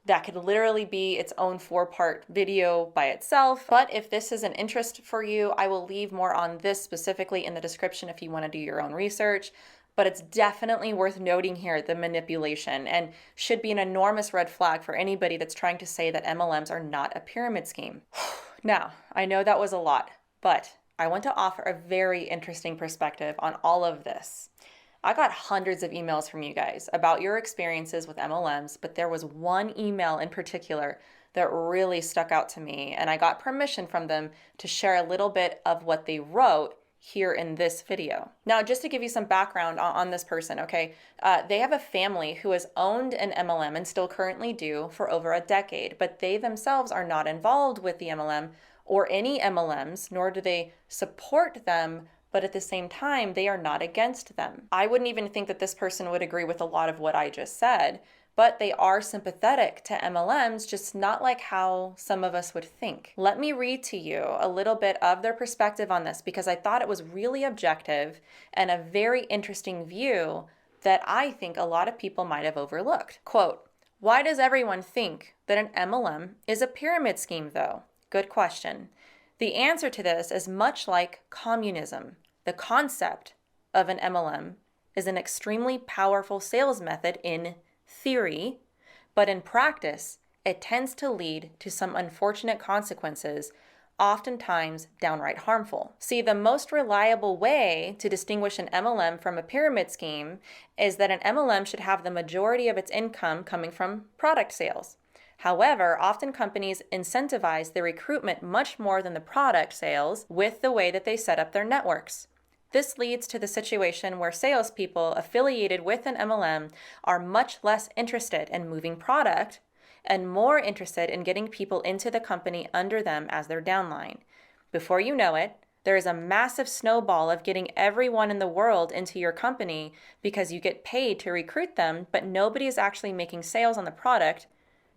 That could literally be its own 4-part video by itself. But if this is an interest for you, I will leave more on this specifically in the description if you want to do your own research. But it's definitely worth noting here the manipulation, and should be an enormous red flag for anybody that's trying to say that MLMs are not a pyramid scheme. Now, I know that was a lot, but I want to offer a very interesting perspective on all of this. I got hundreds of emails from you guys about your experiences with MLMs, but there was one email in particular that really stuck out to me, and I got permission from them to share a little bit of what they wrote here in this video. Now, just to give you some background on this person, okay, they have a family who has owned an MLM and still currently do for over a decade, but they themselves are not involved with the MLM or any MLMs, nor do they support them, but at the same time, they are not against them. I wouldn't even think that this person would agree with a lot of what I just said, but they are sympathetic to MLMs, just not like how some of us would think. Let me read to you a little bit of their perspective on this because I thought it was really objective and a very interesting view that I think a lot of people might have overlooked. Quote, "Why does everyone think that an MLM is a pyramid scheme though? Good question. The answer to this is much like communism. The concept of an MLM is an extremely powerful sales method in theory, but in practice, it tends to lead to some unfortunate consequences, oftentimes downright harmful. See, the most reliable way to distinguish an MLM from a pyramid scheme is that an MLM should have the majority of its income coming from product sales. However, often companies incentivize the recruitment much more than the product sales with the way that they set up their networks. This leads to the situation where salespeople affiliated with an MLM are much less interested in moving product and more interested in getting people into the company under them as their downline. Before you know it, there is a massive snowball of getting everyone in the world into your company because you get paid to recruit them, but nobody is actually making sales on the product.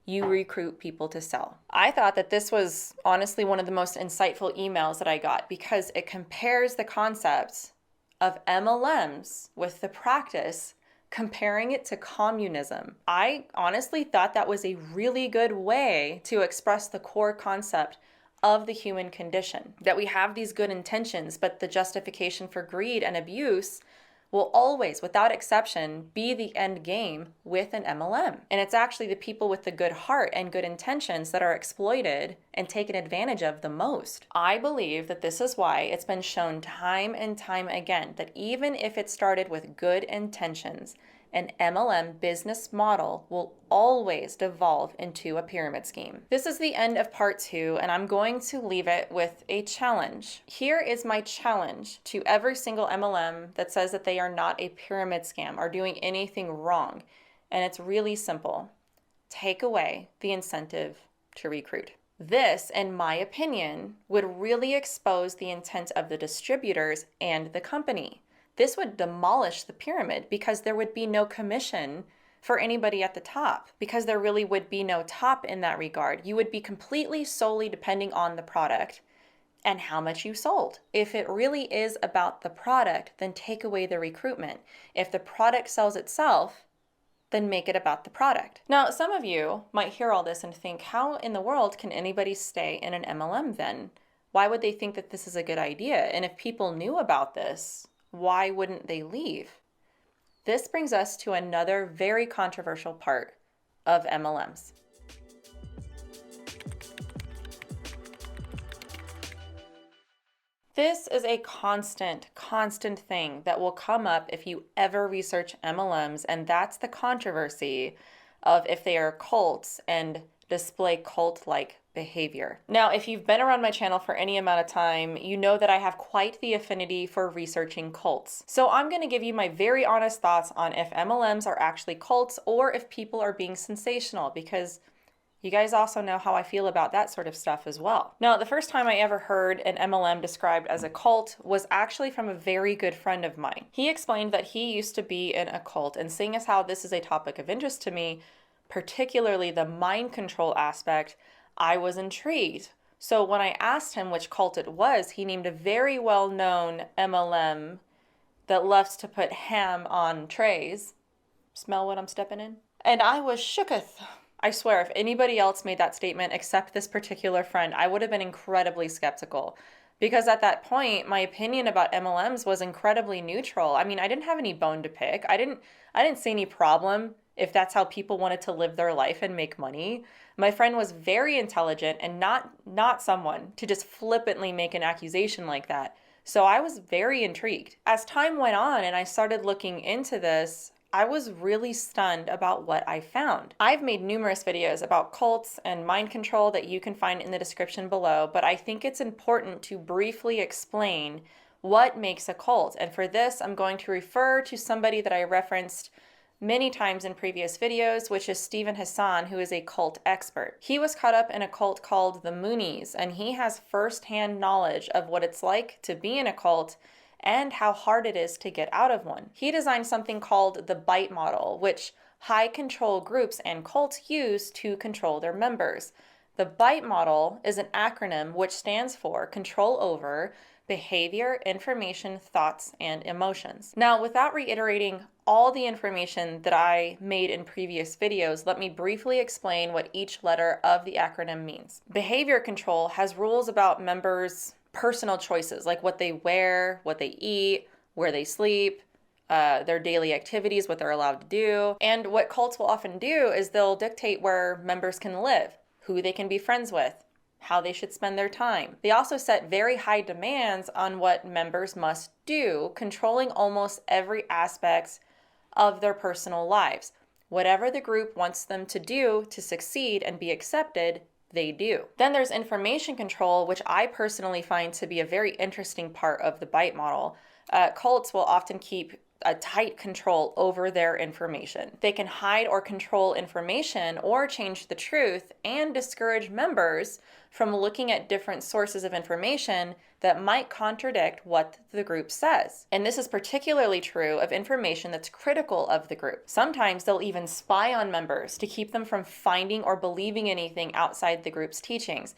You recruit people to sell. I thought that this was honestly one of the most insightful emails that I got because it compares the concepts of MLMs with the practice, comparing it to communism. I honestly thought that was a really good way to express the core concept of the human condition, that we have these good intentions, but the justification for greed and abuse will always, without exception, be the end game with an MLM. And it's actually the people with the good heart and good intentions that are exploited and taken advantage of the most. I believe that this is why it's been shown time and time again that even if it started with good intentions, an MLM business model will always devolve into a pyramid scheme. This is the end of part 2, and I'm going to leave it with a challenge. Here is my challenge to every single MLM that says that they are not a pyramid scam or doing anything wrong. And it's really simple. Take away the incentive to recruit. This, in my opinion, would really expose the intent of the distributors and the company. This would demolish the pyramid because there would be no commission for anybody at the top, because there really would be no top in that regard. You would be completely solely depending on the product and how much you sold. If it really is about the product, then take away the recruitment. If the product sells itself, then make it about the product. Now, some of you might hear all this and think, how in the world can anybody stay in an MLM then? Why would they think that this is a good idea? And if people knew about this, why wouldn't they leave? This brings us to another very controversial part of MLMs. This is a constant thing that will come up if you ever research MLMs, and that's the controversy of if they are cults and display cult-like behavior. Now, if you've been around my channel for any amount of time, you know that I have quite the affinity for researching cults. So I'm going to give you my very honest thoughts on if MLMs are actually cults or if people are being sensational, because you guys also know how I feel about that sort of stuff as well. Now, the first time I ever heard an MLM described as a cult was actually from a very good friend of mine. He explained that he used to be in a cult, and seeing as how this is a topic of interest to me, particularly the mind control aspect, I was intrigued. So when I asked him which cult it was, he named a very well-known MLM that loves to put ham on trays. Smell what I'm stepping in? And I was shooketh. I swear, if anybody else made that statement except this particular friend, I would have been incredibly skeptical. Because at that point, my opinion about MLMs was incredibly neutral. I mean, I didn't have any bone to pick. I didn't see any problem if that's how people wanted to live their life and make money. My friend was very intelligent and not someone to just flippantly make an accusation like that. So I was very intrigued. As time went on and I started looking into this, I was really stunned about what I found. I've made numerous videos about cults and mind control that you can find in the description below, but I think it's important to briefly explain what makes a cult. And for this, I'm going to refer to somebody that I referenced many times in previous videos, which is Stephen Hassan, who is a cult expert. He was caught up in a cult called the Moonies, and he has firsthand knowledge of what it's like to be in a cult and how hard it is to get out of one. He designed something called the BITE model, which high control groups and cults use to control their members. The BITE model is an acronym which stands for control over behavior, information, thoughts, and emotions. Now, without reiterating all the information that I made in previous videos, let me briefly explain what each letter of the acronym means. Behavior control has rules about members' personal choices, like what they wear, what they eat, where they sleep, their daily activities, what they're allowed to do. And what cults will often do is they'll dictate where members can live, who they can be friends with, how they should spend their time. They also set very high demands on what members must do, controlling almost every aspect of their personal lives. Whatever the group wants them to do to succeed and be accepted, they do. Then there's information control, which I personally find to be a very interesting part of the BITE model. Cults will often keep a tight control over their information. They can hide or control information or change the truth and discourage members from looking at different sources of information that might contradict what the group says. And this is particularly true of information that's critical of the group. Sometimes they'll even spy on members to keep them from finding or believing anything outside the group's teachings.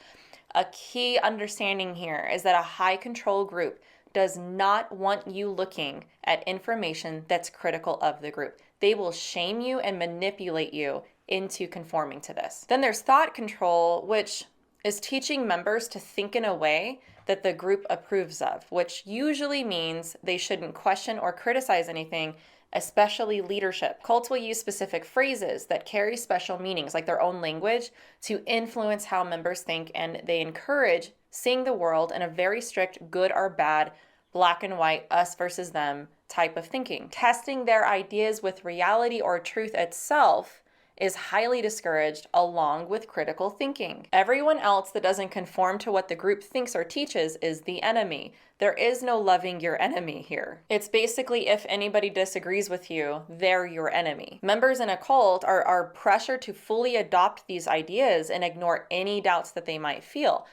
A key understanding here is that a high control group does not want you looking at information that's critical of the group. They will shame you and manipulate you into conforming to this. Then there's thought control, which is teaching members to think in a way that the group approves of, which usually means they shouldn't question or criticize anything, especially leadership. Cults will use specific phrases that carry special meanings, like their own language, to influence how members think, and they encourage seeing the world in a very strict good or bad, black and white, us versus them type of thinking. Testing their ideas with reality or truth itself is highly discouraged, along with critical thinking. Everyone else that doesn't conform to what the group thinks or teaches is the enemy. There is no loving your enemy here. It's basically if anybody disagrees with you, they're your enemy. Members in a cult are pressured to fully adopt these ideas and ignore any doubts that they might feel.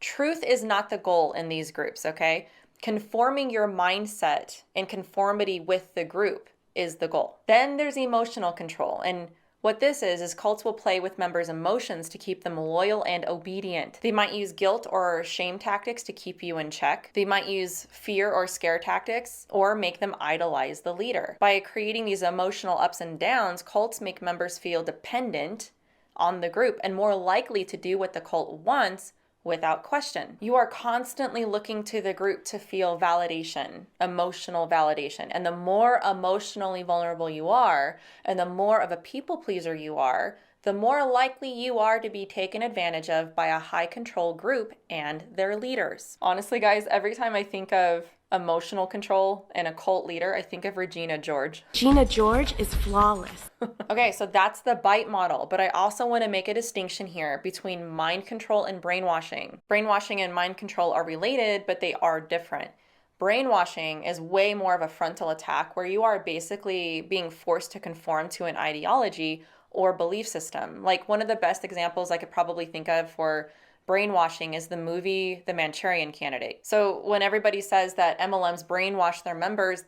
Truth is not the goal in these groups, okay? Conforming your mindset in conformity with the group is the goal. Then there's emotional control, and what this is cults will play with members' emotions to keep them loyal and obedient. They might use guilt or shame tactics to keep you in check. They might use fear or scare tactics or make them idolize the leader. By creating these emotional ups and downs, cults make members feel dependent on the group and more likely to do what the cult wants without question. You are constantly looking to the group to feel validation, emotional validation. And the more emotionally vulnerable you are, and the more of a people pleaser you are, the more likely you are to be taken advantage of by a high control group and their leaders. Honestly, guys, every time I think of emotional control, and a cult leader, I think of Regina George. Gina George is flawless. Okay, so that's the bite model, but I also want to make a distinction here between mind control and brainwashing. Brainwashing and mind control are related, but they are different. Brainwashing is way more of a frontal attack where you are basically being forced to conform to an ideology or belief system. Like one of the best examples I could probably think of for brainwashing is the movie The Manchurian Candidate. So when everybody says that MLMs brainwash their members,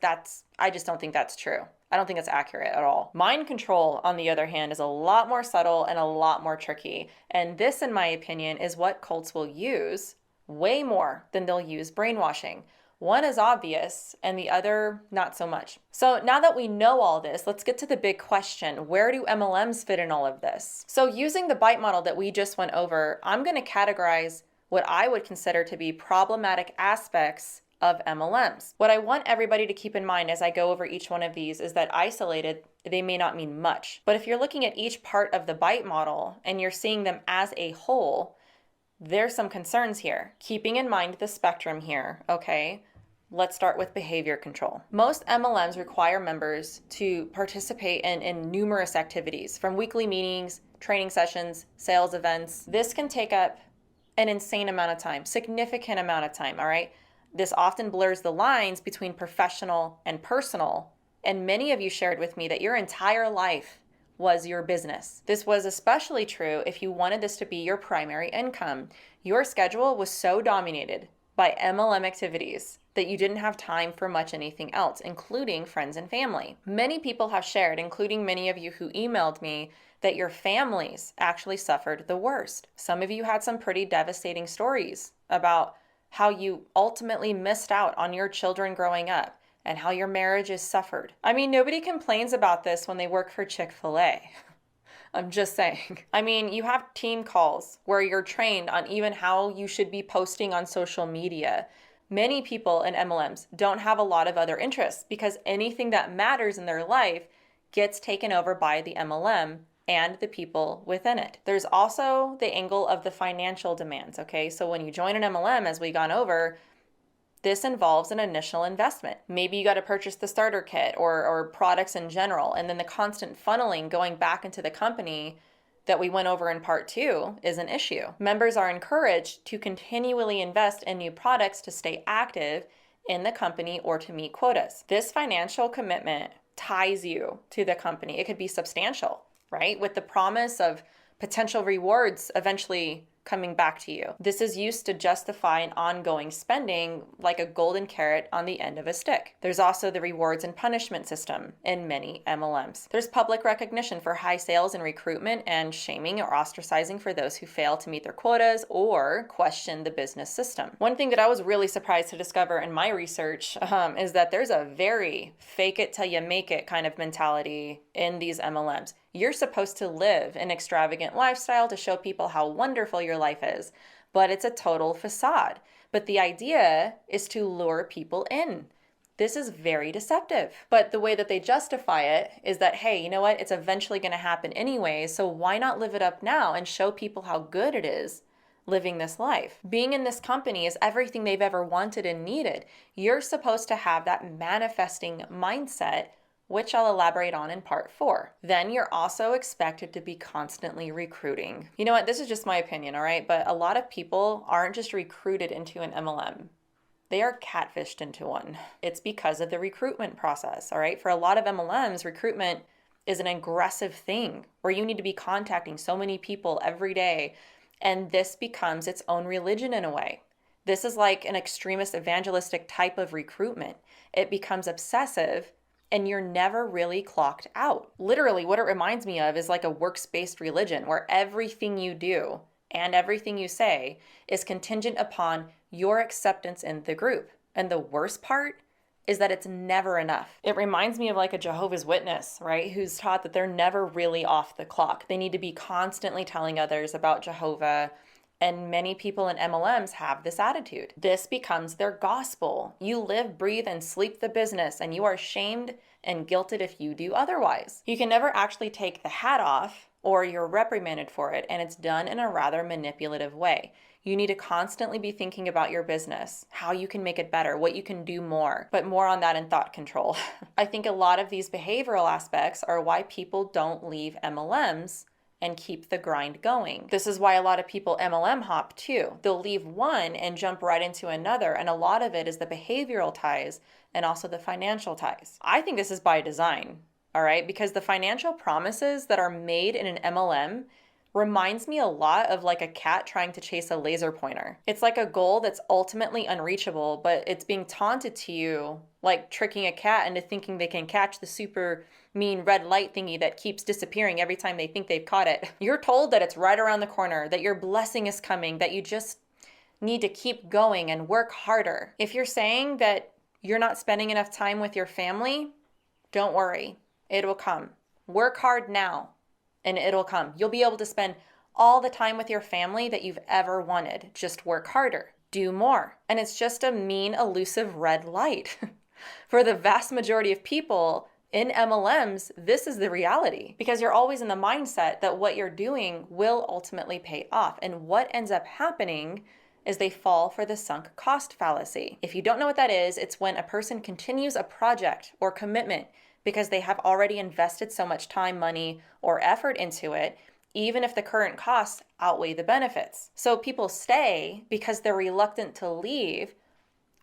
I just don't think that's true. I don't think it's accurate at all. Mind control, on the other hand, is a lot more subtle and a lot more tricky. And this, in my opinion, is what cults will use way more than they'll use brainwashing. One is obvious and the other not so much. So now that we know all this, let's get to the big question. Where do MLMs fit in all of this? So using the bite model that we just went over, I'm going to categorize what I would consider to be problematic aspects of MLMs. What I want everybody to keep in mind as I go over each one of these is that isolated, they may not mean much. But if you're looking at each part of the bite model and you're seeing them as a whole, there's some concerns here. Keeping in mind the spectrum here, okay? Let's start with behavior control. Most MLMs require members to participate in numerous activities, from weekly meetings, training sessions, sales events. This can take up an insane amount of time, significant amount of time, all right? This often blurs the lines between professional and personal, and many of you shared with me that your entire life was your business. This was especially true if you wanted this to be your primary income. Your schedule was so dominated by MLM activities that you didn't have time for much anything else, including friends and family. Many people have shared, including many of you who emailed me, that your families actually suffered the worst. Some of you had some pretty devastating stories about how you ultimately missed out on your children growing up and how your marriages suffered. I mean, nobody complains about this when they work for Chick-fil-A. I'm just saying. I mean, you have team calls where you're trained on even how you should be posting on social media. Many people in MLMs don't have a lot of other interests because anything that matters in their life gets taken over by the MLM and the people within it. There's also the angle of the financial demands, okay? So when you join an MLM, as we gone over, this involves an initial investment. Maybe you got to purchase the starter kit or products in general, and then the constant funneling going back into the company that we went over in part 2 is an issue. Members are encouraged to continually invest in new products to stay active in the company or to meet quotas. This financial commitment ties you to the company. It could be substantial, right? With the promise of potential rewards eventually coming back to you. This is used to justify an ongoing spending like a golden carrot on the end of a stick. There's also the rewards and punishment system in many MLMs. There's public recognition for high sales and recruitment, and shaming or ostracizing for those who fail to meet their quotas or question the business system. One thing that I was really surprised to discover in my research is that there's a very fake it till you make it kind of mentality in these MLMs. You're supposed to live an extravagant lifestyle to show people how wonderful your life is, but it's a total facade. But the idea is to lure people in. This is very deceptive. But the way that they justify it is that, hey, you know what? It's eventually going to happen anyway, so why not live it up now and show people how good it is living this life? Being in this company is everything they've ever wanted and needed. You're supposed to have that manifesting mindset, which I'll elaborate on in part 4. Then you're also expected to be constantly recruiting. You know what? This is just my opinion, all right? But a lot of people aren't just recruited into an MLM. They are catfished into one. It's because of the recruitment process, all right? For a lot of MLMs, recruitment is an aggressive thing where you need to be contacting so many people every day, and this becomes its own religion in a way. This is like an extremist evangelistic type of recruitment. It becomes obsessive, and you're never really clocked out. Literally, what it reminds me of is like a works-based religion where everything you do and everything you say is contingent upon your acceptance in the group. And the worst part is that it's never enough. It reminds me of like a Jehovah's Witness, right? Who's taught that they're never really off the clock. They need to be constantly telling others about Jehovah. And many people in MLMs have this attitude. This becomes their gospel. You live, breathe, and sleep the business, and you are shamed and guilted if you do otherwise. You can never actually take the hat off, or you're reprimanded for it, and it's done in a rather manipulative way. You need to constantly be thinking about your business, how you can make it better, what you can do more, but more on that in thought control. I think a lot of these behavioral aspects are why people don't leave MLMs and keep the grind going. This is why a lot of people MLM hop too. They'll leave one and jump right into another, and a lot of it is the behavioral ties and also the financial ties. I think this is by design, all right? Because the financial promises that are made in an MLM reminds me a lot of like a cat trying to chase a laser pointer. It's like a goal that's ultimately unreachable, but it's being taunted to you, like tricking a cat into thinking they can catch the super mean red light thingy that keeps disappearing every time they think they've caught it. You're told that it's right around the corner, that your blessing is coming, that you just need to keep going and work harder. If you're saying that you're not spending enough time with your family, don't worry, it will come. Work hard now, and it'll come. You'll be able to spend all the time with your family that you've ever wanted. Just work harder, do more. And it's just a mean, elusive red light. For the vast majority of people in MLMs, this is the reality, because you're always in the mindset that what you're doing will ultimately pay off. And what ends up happening is they fall for the sunk cost fallacy. If you don't know what that is, it's when a person continues a project or commitment because they have already invested so much time, money, or effort into it, even if the current costs outweigh the benefits. So people stay because they're reluctant to leave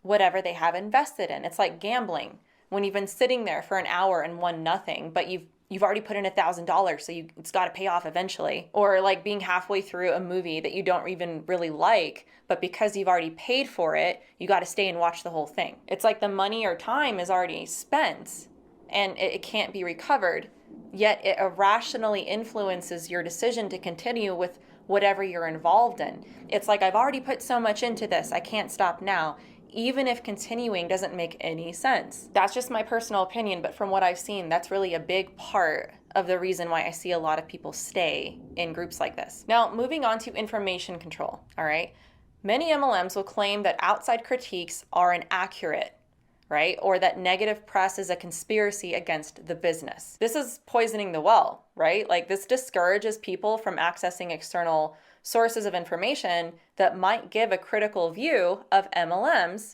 whatever they have invested in. It's like gambling. When you've been sitting there for an hour and won nothing, but you've already put in $1,000, so it's got to pay off eventually. Or like being halfway through a movie that you don't even really like, but because you've already paid for it, you got to stay and watch the whole thing. It's like the money or time is already spent and it can't be recovered, yet it irrationally influences your decision to continue with whatever you're involved in. It's like, I've already put so much into this, I can't stop now, even if continuing doesn't make any sense. That's just my personal opinion, but from what I've seen, that's really a big part of the reason why I see a lot of people stay in groups like this. Now, moving on to information control, all right? Many MLMs will claim that outside critiques are inaccurate, right? Or that negative press is a conspiracy against the business. This is poisoning the well, right? Like this discourages people from accessing external sources of information that might give a critical view of MLMs,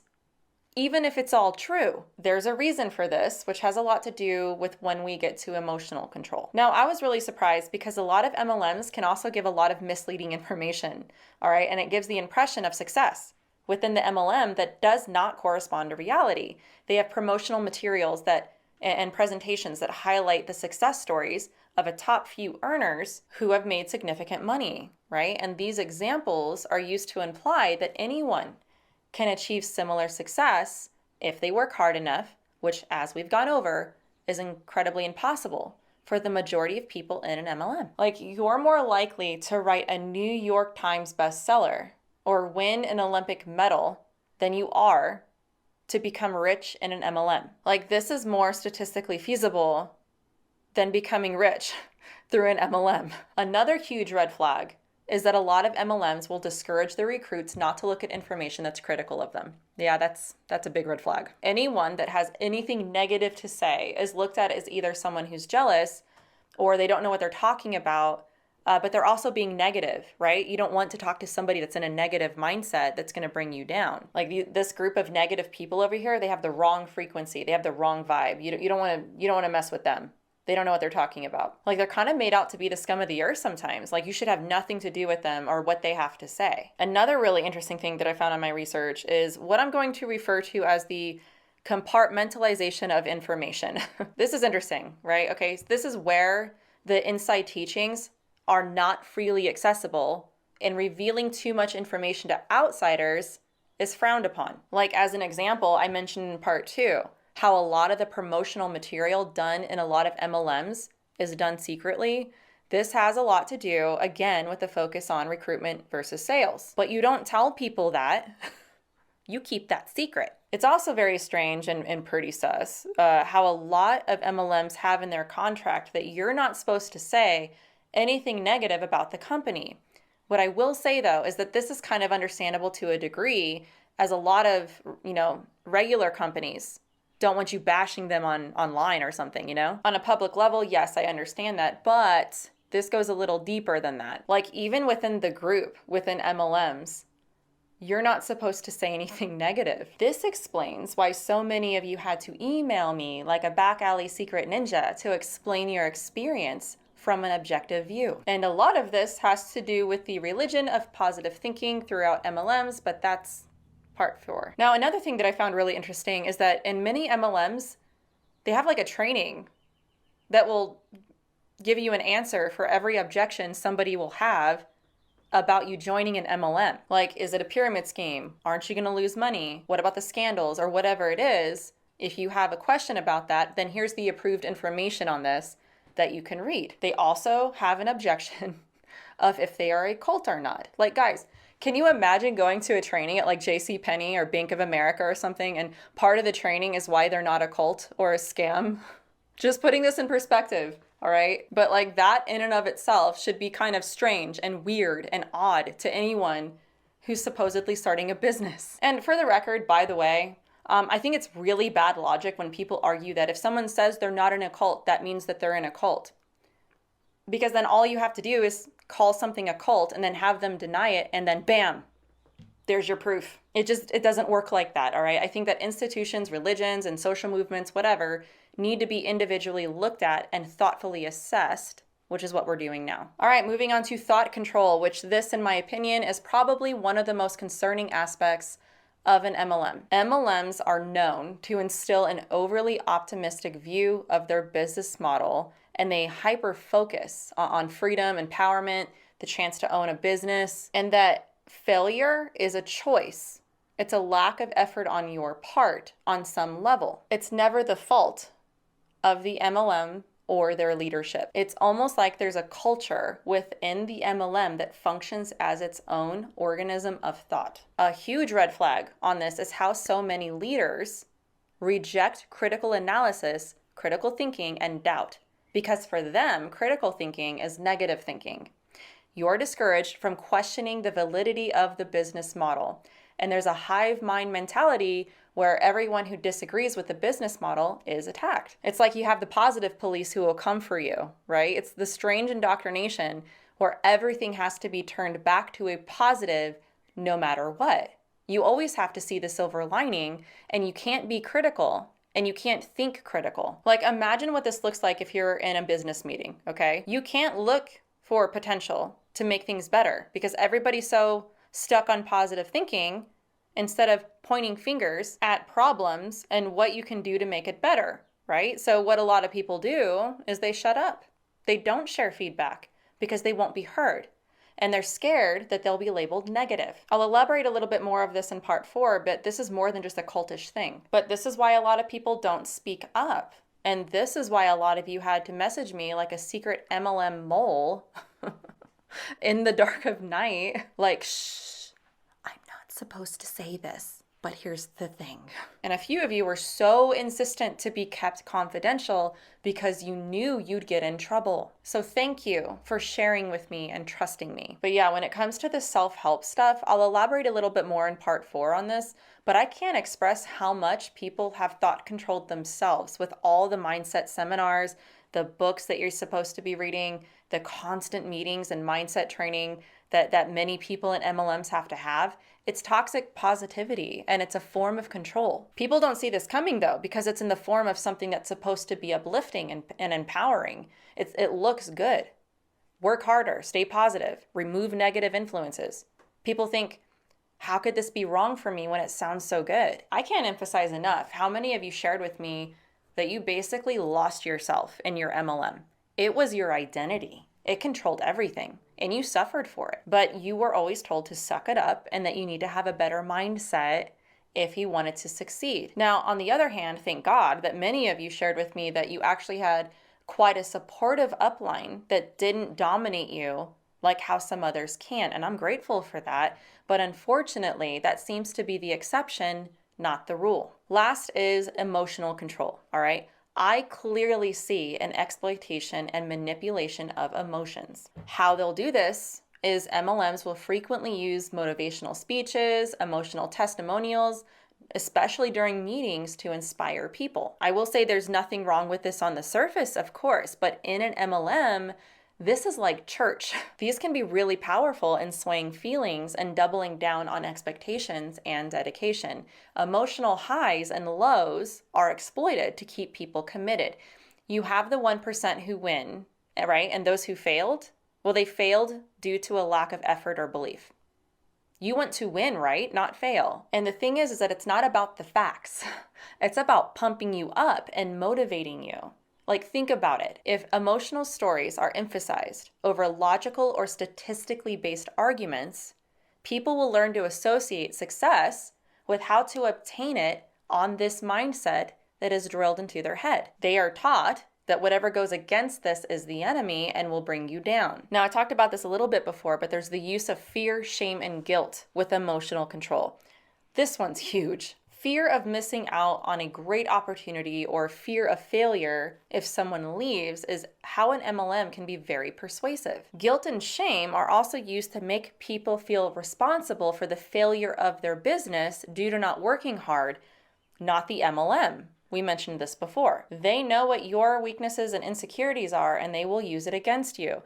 even if it's all true. There's a reason for this, which has a lot to do with when we get to emotional control. Now, I was really surprised because a lot of MLMs can also give a lot of misleading information, all right? And it gives the impression of success within the MLM that does not correspond to reality. They have promotional materials and presentations that highlight the success stories of a top few earners who have made significant money, right? And these examples are used to imply that anyone can achieve similar success if they work hard enough, which, as we've gone over, is incredibly impossible for the majority of people in an MLM. Like, you're more likely to write a New York Times bestseller or win an Olympic medal than you are to become rich in an MLM. Like, this is more statistically feasible than becoming rich through an MLM. Another huge red flag is that a lot of MLMs will discourage their recruits not to look at information that's critical of them. Yeah, that's a big red flag. Anyone that has anything negative to say is looked at as either someone who's jealous or they don't know what they're talking about, but they're also being negative, right? You don't want to talk to somebody that's in a negative mindset that's going to bring you down. Like this group of negative people over here, they have the wrong frequency. They have the wrong vibe. You don't want to mess with them. They don't know what they're talking about. Like, they're kind of made out to be the scum of the earth sometimes. Like, you should have nothing to do with them or what they have to say. Another really interesting thing that I found on my research is what I'm going to refer to as the compartmentalization of information. This is interesting, right? Okay, so this is where the inside teachings are not freely accessible, and revealing too much information to outsiders is frowned upon. Like, as an example, I mentioned in part 2, how a lot of the promotional material done in a lot of MLMs is done secretly. This has a lot to do, again, with the focus on recruitment versus sales. But you don't tell people that. You keep that secret. It's also very strange and pretty sus how a lot of MLMs have in their contract that you're not supposed to say anything negative about the company. What I will say, though, is that this is kind of understandable to a degree, as a lot of, regular companies don't want you bashing them online or something, On a public level, yes, I understand that, but this goes a little deeper than that. Like, even within the group, within MLMs, You're not supposed to say anything negative. This explains why so many of you had to email me like a back alley secret ninja to explain your experience from an objective view. And a lot of this has to do with the religion of positive thinking throughout MLMs, but that's part 4. Now, another thing that I found really interesting is that in many MLMs, they have like a training that will give you an answer for every objection somebody will have about you joining an MLM. Like, is it a pyramid scheme? Aren't you going to lose money? What about the scandals or whatever it is? If you have a question about that, then here's the approved information on this that you can read. They also have an objection of if they are a cult or not. Like, guys, can you imagine going to a training at like JCPenney or Bank of America or something, and part of the training is why they're not a cult or a scam? Just putting this in perspective. All right. But like that in and of itself should be kind of strange and weird and odd to anyone who's supposedly starting a business. And for the record, by the way, I think it's really bad logic when people argue that if someone says they're not in a cult, that means that they're in a cult. Because then all you have to do is call something a cult and then have them deny it, and then bam, there's your proof. It doesn't work like that, all right? I think that institutions, religions, and social movements, whatever, need to be individually looked at and thoughtfully assessed, which is what we're doing now. All right, moving on to thought control, which this, in my opinion, is probably one of the most concerning aspects of an MLM. MLMs are known to instill an overly optimistic view of their business model, and they hyper-focus on freedom, empowerment, the chance to own a business, and that failure is a choice. It's a lack of effort on your part on some level. It's never the fault of the MLM or their leadership. It's almost like there's a culture within the MLM that functions as its own organism of thought. A huge red flag on this is how so many leaders reject critical analysis, critical thinking, and doubt. Because for them, critical thinking is negative thinking. You're discouraged from questioning the validity of the business model. And there's a hive mind mentality where everyone who disagrees with the business model is attacked. It's like you have the positive police who will come for you, right? It's the strange indoctrination where everything has to be turned back to a positive no matter what. You always have to see the silver lining, and you can't be critical and you can't think critical. Like, imagine what this looks like if you're in a business meeting, okay? You can't look for potential to make things better because everybody's so stuck on positive thinking instead of pointing fingers at problems and what you can do to make it better, right? So what a lot of people do is they shut up. They don't share feedback because they won't be heard. And they're scared that they'll be labeled negative. I'll elaborate a little bit more of this in part 4, but this is more than just a cultish thing. But this is why a lot of people don't speak up. And this is why a lot of you had to message me like a secret MLM mole in the dark of night. Like, shh, I'm not supposed to say this. But here's the thing. And a few of you were so insistent to be kept confidential because you knew you'd get in trouble. So thank you for sharing with me and trusting me. But yeah, when it comes to the self-help stuff, I'll elaborate a little bit more in part 4 on this, but I can't express how much people have thought controlled themselves with all the mindset seminars, the books that you're supposed to be reading, the constant meetings and mindset training that many people in MLMs have to have. It's toxic positivity, and it's a form of control. People don't see this coming, though, because it's in the form of something that's supposed to be uplifting and empowering. It looks good. Work harder, stay positive, remove negative influences. People think, how could this be wrong for me when it sounds so good? I can't emphasize enough how many of you shared with me that you basically lost yourself in your MLM. It was your identity. It controlled everything, and you suffered for it. But you were always told to suck it up and that you need to have a better mindset if you wanted to succeed. Now, on the other hand, thank God that many of you shared with me that you actually had quite a supportive upline that didn't dominate you like how some others can, and I'm grateful for that. But unfortunately, that seems to be the exception, not the rule. Last is emotional control, all right? I clearly see an exploitation and manipulation of emotions. How they'll do this is MLMs will frequently use motivational speeches, emotional testimonials, especially during meetings to inspire people. I will say there's nothing wrong with this on the surface, of course, but in an MLM, This is like church. These can be really powerful in swaying feelings and doubling down on expectations and dedication. Emotional highs and lows are exploited to keep people committed. You have the 1% who win, right? And those who failed, well, they failed due to a lack of effort or belief. You want to win, right? Not fail. And the thing is that it's not about the facts. It's about pumping you up and motivating you. Like, think about it. If emotional stories are emphasized over logical or statistically based arguments, people will learn to associate success with how to obtain it on this mindset that is drilled into their head. They are taught that whatever goes against this is the enemy and will bring you down. Now, I talked about this a little bit before, but there's the use of fear, shame, and guilt with emotional control. This one's huge. Fear of missing out on a great opportunity or fear of failure if someone leaves is how an MLM can be very persuasive. Guilt and shame are also used to make people feel responsible for the failure of their business due to not working hard, not the MLM. We mentioned this before. They know what your weaknesses and insecurities are, and they will use it against you.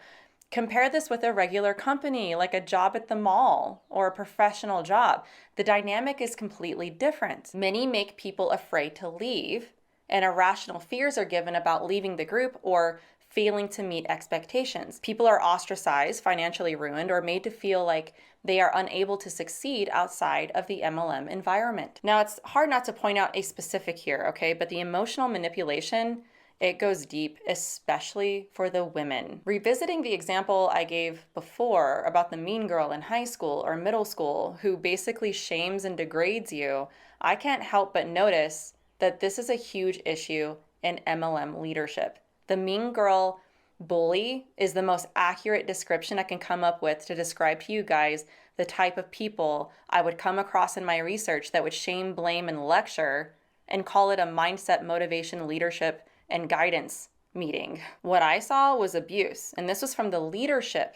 Compare this with a regular company, like a job at the mall or a professional job. The dynamic is completely different. Many make people afraid to leave, and irrational fears are given about leaving the group or failing to meet expectations. People are ostracized, financially ruined, or made to feel like they are unable to succeed outside of the MLM environment. Now, it's hard not to point out a specific here, okay? But the emotional manipulation, it goes deep, especially for the women. Revisiting the example I gave before about the mean girl in high school or middle school who basically shames and degrades you, I can't help but notice that this is a huge issue in MLM leadership. The mean girl bully is the most accurate description I can come up with to describe to you guys the type of people I would come across in my research that would shame, blame, and lecture and call it a mindset, motivation, leadership, and guidance meeting. What I saw was abuse, and this was from the leadership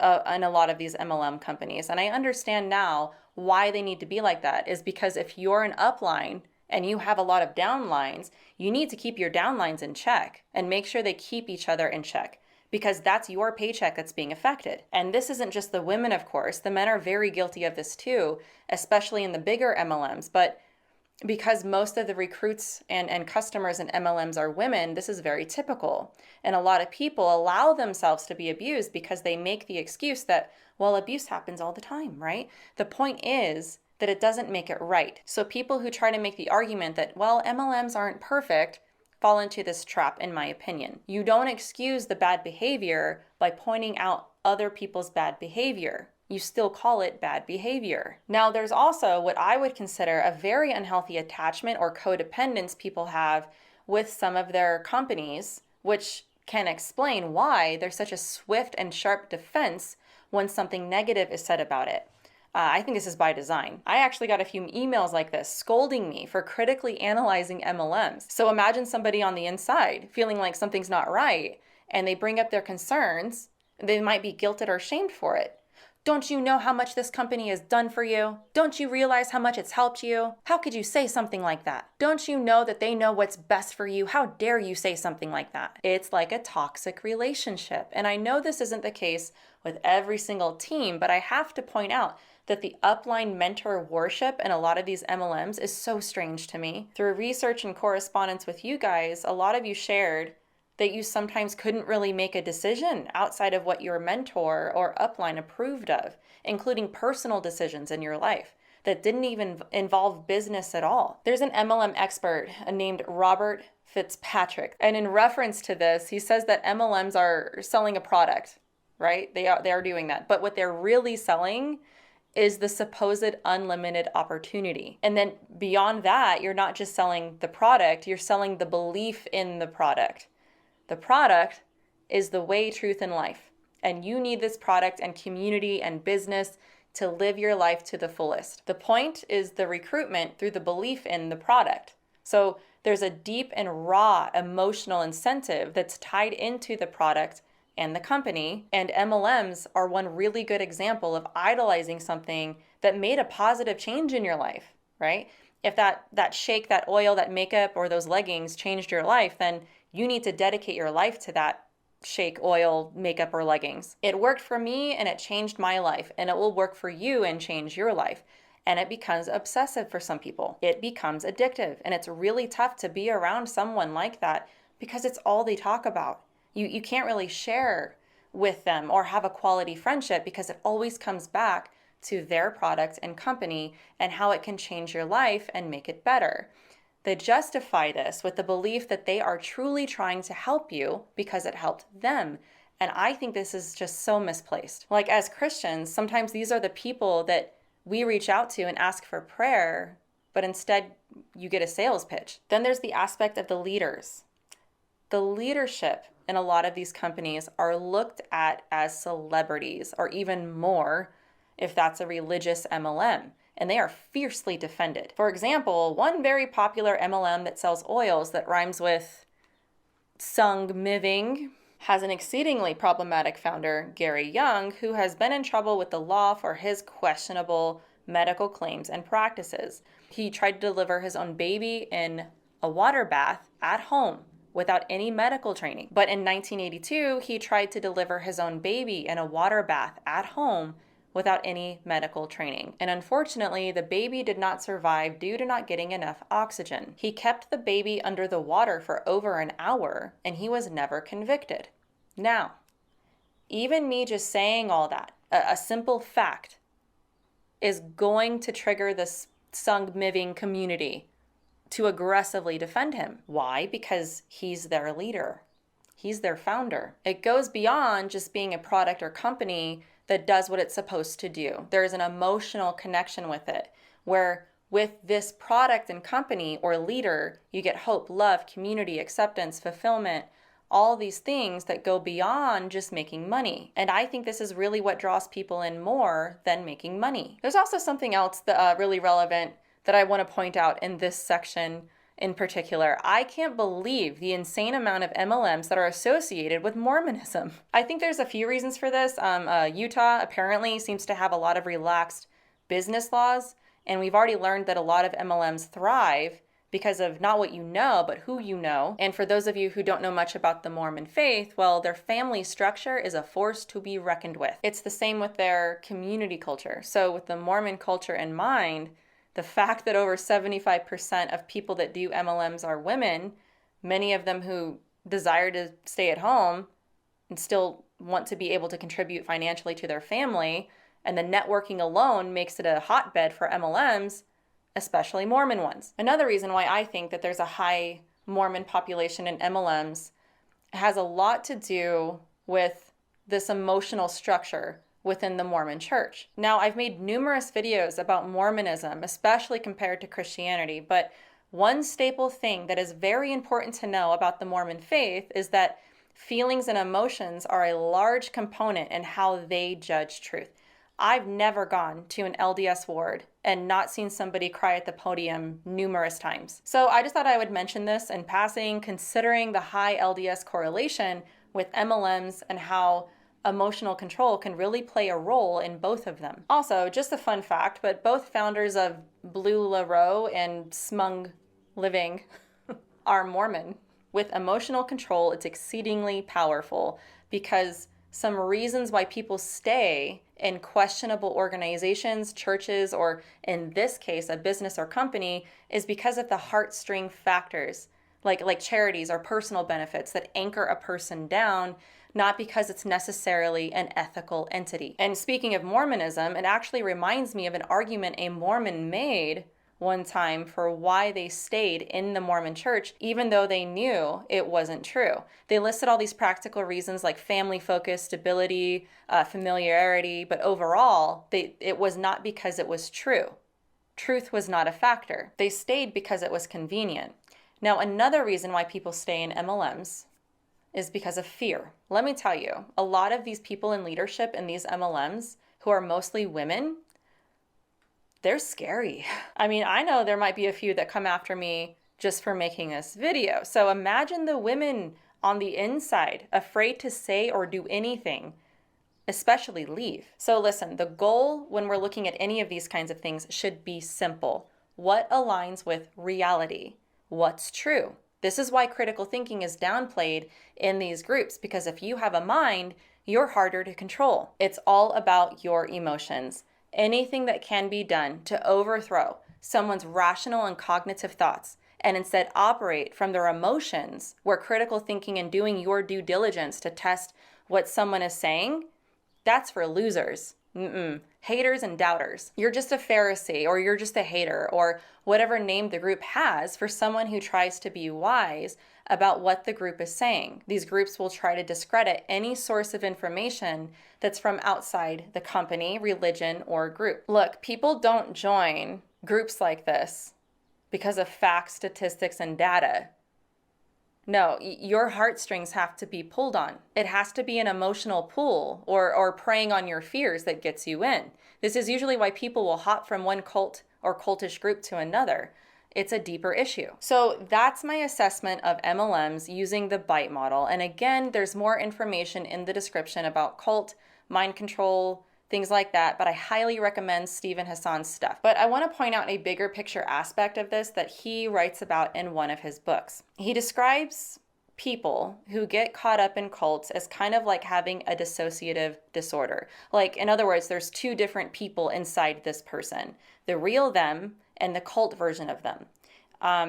in a lot of these MLM companies. And I understand now why they need to be like that is because if you're an upline and you have a lot of downlines, you need to keep your downlines in check and make sure they keep each other in check because that's your paycheck that's being affected. And this isn't just the women, of course. The men are very guilty of this too, especially in the bigger MLMs. But because most of the recruits and customers in MLMs are women, this is very typical. And a lot of people allow themselves to be abused because they make the excuse that, well, abuse happens all the time, right? The point is that it doesn't make it right. So people who try to make the argument that, well, MLMs aren't perfect, fall into this trap, in my opinion. You don't excuse the bad behavior by pointing out other people's bad behavior. You still call it bad behavior. Now, there's also what I would consider a very unhealthy attachment or codependence people have with some of their companies, which can explain why there's such a swift and sharp defense when something negative is said about it. I think this is by design. I actually got a few emails like this scolding me for critically analyzing MLMs. So imagine somebody on the inside feeling like something's not right and they bring up their concerns. They might be guilted or shamed for it. Don't you know how much this company has done for you? Don't you realize how much it's helped you? How could you say something like that? Don't you know that they know what's best for you? How dare you say something like that? It's like a toxic relationship. And I know this isn't the case with every single team, but I have to point out that the upline mentor worship in a lot of these MLMs is so strange to me. Through research and correspondence with you guys, a lot of you shared that you sometimes couldn't really make a decision outside of what your mentor or upline approved of, including personal decisions in your life that didn't even involve business at all. There's an MLM expert named Robert Fitzpatrick, and in reference to this, he says that MLMs are selling a product, right? They are doing that, but what they're really selling is the supposed unlimited opportunity. And then beyond that, you're not just selling the product, you're selling the belief in the product. The product is the way, truth, and life. And you need this product and community and business to live your life to the fullest. The point is the recruitment through the belief in the product. So there's a deep and raw emotional incentive that's tied into the product and the company. And MLMs are one really good example of idolizing something that made a positive change in your life, right? If that shake, that oil, that makeup, or those leggings changed your life, then you need to dedicate your life to that shake, oil, makeup, or leggings. It worked for me and it changed my life, and it will work for you and change your life. And it becomes obsessive for some people. It becomes addictive, and it's really tough to be around someone like that because it's all they talk about. You can't really share with them or have a quality friendship because it always comes back to their product and company and how it can change your life and make it better. They justify this with the belief that they are truly trying to help you because it helped them. And I think this is just so misplaced. Like, as Christians, sometimes these are the people that we reach out to and ask for prayer, but instead you get a sales pitch. Then there's the aspect of the leaders. The leadership in a lot of these companies are looked at as celebrities, or even more if that's a religious MLM, and they are fiercely defended. For example, one very popular MLM that sells oils that rhymes with sung miving has an exceedingly problematic founder, Gary Young, who has been in trouble with the law for his questionable medical claims and practices. He tried to deliver his own baby in a water bath at home without any medical training. But in 1982, he tried to deliver his own baby in a water bath at home without any medical training. And unfortunately, the baby did not survive due to not getting enough oxygen. He kept the baby under the water for over an hour, and he was never convicted. Now, even me just saying all that, a simple fact, is going to trigger this sung miving community to aggressively defend him. Why? Because he's their leader. He's their founder. It goes beyond just being a product or company that does what it's supposed to do. There's an emotional connection with it, where with this product and company or leader, you get hope, love, community, acceptance, fulfillment, all these things that go beyond just making money. And I think this is really what draws people in more than making money. There's also something else that really relevant that I want to point out in this section in particular. I can't believe the insane amount of MLMs that are associated with Mormonism. I think there's a few reasons for this. Utah apparently seems to have a lot of relaxed business laws, and we've already learned that a lot of MLMs thrive because of not what you know, but who you know. And for those of you who don't know much about the Mormon faith, well, their family structure is a force to be reckoned with. It's the same with their community culture. So with the Mormon culture in mind, the fact that over 75% of people that do MLMs are women, many of them who desire to stay at home and still want to be able to contribute financially to their family, and the networking alone makes it a hotbed for MLMs, especially Mormon ones. Another reason why I think that there's a high Mormon population in MLMs has a lot to do with this emotional structure within the Mormon church. Now, I've made numerous videos about Mormonism, especially compared to Christianity, but one staple thing that is very important to know about the Mormon faith is that feelings and emotions are a large component in how they judge truth. I've never gone to an LDS ward and not seen somebody cry at the podium numerous times. So I just thought I would mention this in passing, considering the high LDS correlation with MLMs and how emotional control can really play a role in both of them. Also, just a fun fact, but both founders of Blue LaRoe and Smung Living are Mormon. With emotional control, it's exceedingly powerful because some reasons why people stay in questionable organizations, churches, or in this case, a business or company, is because of the heartstring factors, like charities or personal benefits that anchor a person down, not because it's necessarily an ethical entity. And speaking of Mormonism, it actually reminds me of an argument a Mormon made one time for why they stayed in the Mormon church, even though they knew it wasn't true. They listed all these practical reasons like family focus, stability, familiarity, but overall, it was not because it was true. Truth was not a factor. They stayed because it was convenient. Now, another reason why people stay in MLMs is because of fear. Let me tell you, a lot of these people in leadership in these MLMs, who are mostly women, they're scary. I mean, I know there might be a few that come after me just for making this video. So imagine the women on the inside, afraid to say or do anything, especially leave. So listen, the goal when we're looking at any of these kinds of things should be simple. What aligns with reality? What's true? This is why critical thinking is downplayed in these groups, because if you have a mind, you're harder to control. It's all about your emotions. Anything that can be done to overthrow someone's rational and cognitive thoughts and instead operate from their emotions, where critical thinking and doing your due diligence to test what someone is saying, that's for losers. Haters and doubters. You're just a Pharisee, or you're just a hater, or whatever name the group has for someone who tries to be wise about what the group is saying. These groups will try to discredit any source of information that's from outside the company, religion, or group. Look, people don't join groups like this because of facts, statistics, and data. No, your heartstrings have to be pulled on. It has to be an emotional pull or preying on your fears that gets you in. This is usually why people will hop from one cult or cultish group to another. It's a deeper issue. So that's my assessment of MLMs using the BITE model. And again, there's more information in the description about cult, mind control, things like that, but I highly recommend Stephen Hassan's stuff. But I want to point out a bigger picture aspect of this that he writes about in one of his books. He describes people who get caught up in cults as kind of like having a dissociative disorder. Like, in other words, there's two different people inside this person, the real them and the cult version of them.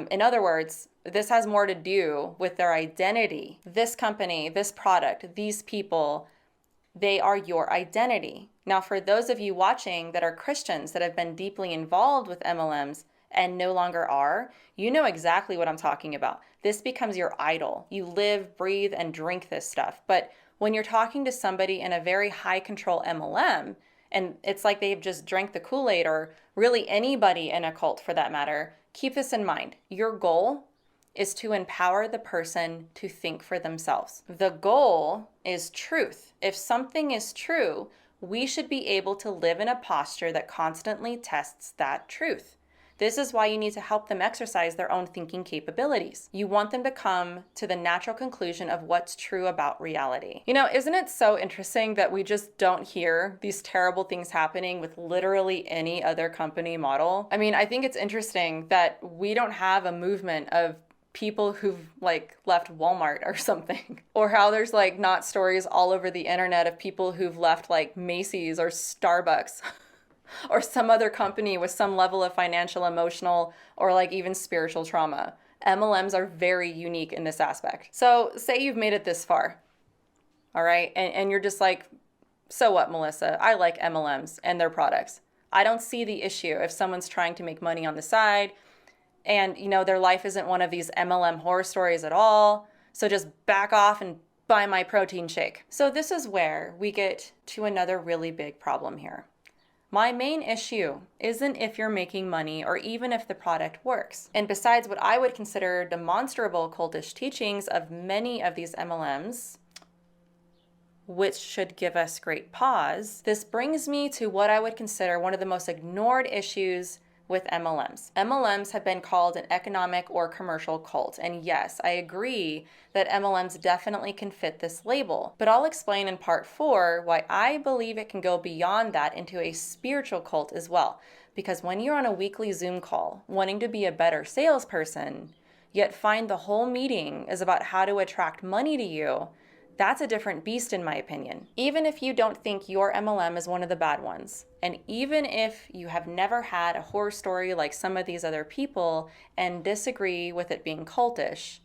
In other words, this has more to do with their identity. This company, this product, these people, they are your identity. Now, for those of you watching that are Christians that have been deeply involved with MLMs and no longer are, you know exactly what I'm talking about. This becomes your idol. You live, breathe, and drink this stuff. But when you're talking to somebody in a very high control MLM, and it's like they've just drank the Kool-Aid, or really anybody in a cult for that matter, keep this in mind. Your goal is to empower the person to think for themselves. The goal is truth. If something is true, we should be able to live in a posture that constantly tests that truth. This is why you need to help them exercise their own thinking capabilities. You want them to come to the natural conclusion of what's true about reality. You know, isn't it so interesting that we just don't hear these terrible things happening with literally any other company model? I mean, I think it's interesting that we don't have a movement of people who've like left Walmart or something, or how there's like not stories all over the internet of people who've left like Macy's or Starbucks or some other company with some level of financial, emotional, or like even spiritual trauma. MLMs are very unique in this aspect. So say you've made it this far, all right, and you're just like, so what, Melissa? I like MLMs and their products. I don't see the issue if someone's trying to make money on the side and, you know, their life isn't one of these MLM horror stories at all. So just back off and buy my protein shake. So this is where we get to another really big problem here. My main issue isn't if you're making money or even if the product works. And besides what I would consider demonstrable cultish teachings of many of these MLMs, which should give us great pause, this brings me to what I would consider one of the most ignored issues with MLMs. MLMs have been called an economic or commercial cult, and yes, I agree that MLMs definitely can fit this label, but I'll explain in part 4 why I believe it can go beyond that into a spiritual cult as well, because when you're on a weekly Zoom call wanting to be a better salesperson, yet find the whole meeting is about how to attract money to you, that's a different beast in my opinion. Even if you don't think your MLM is one of the bad ones, and even if you have never had a horror story like some of these other people and disagree with it being cultish,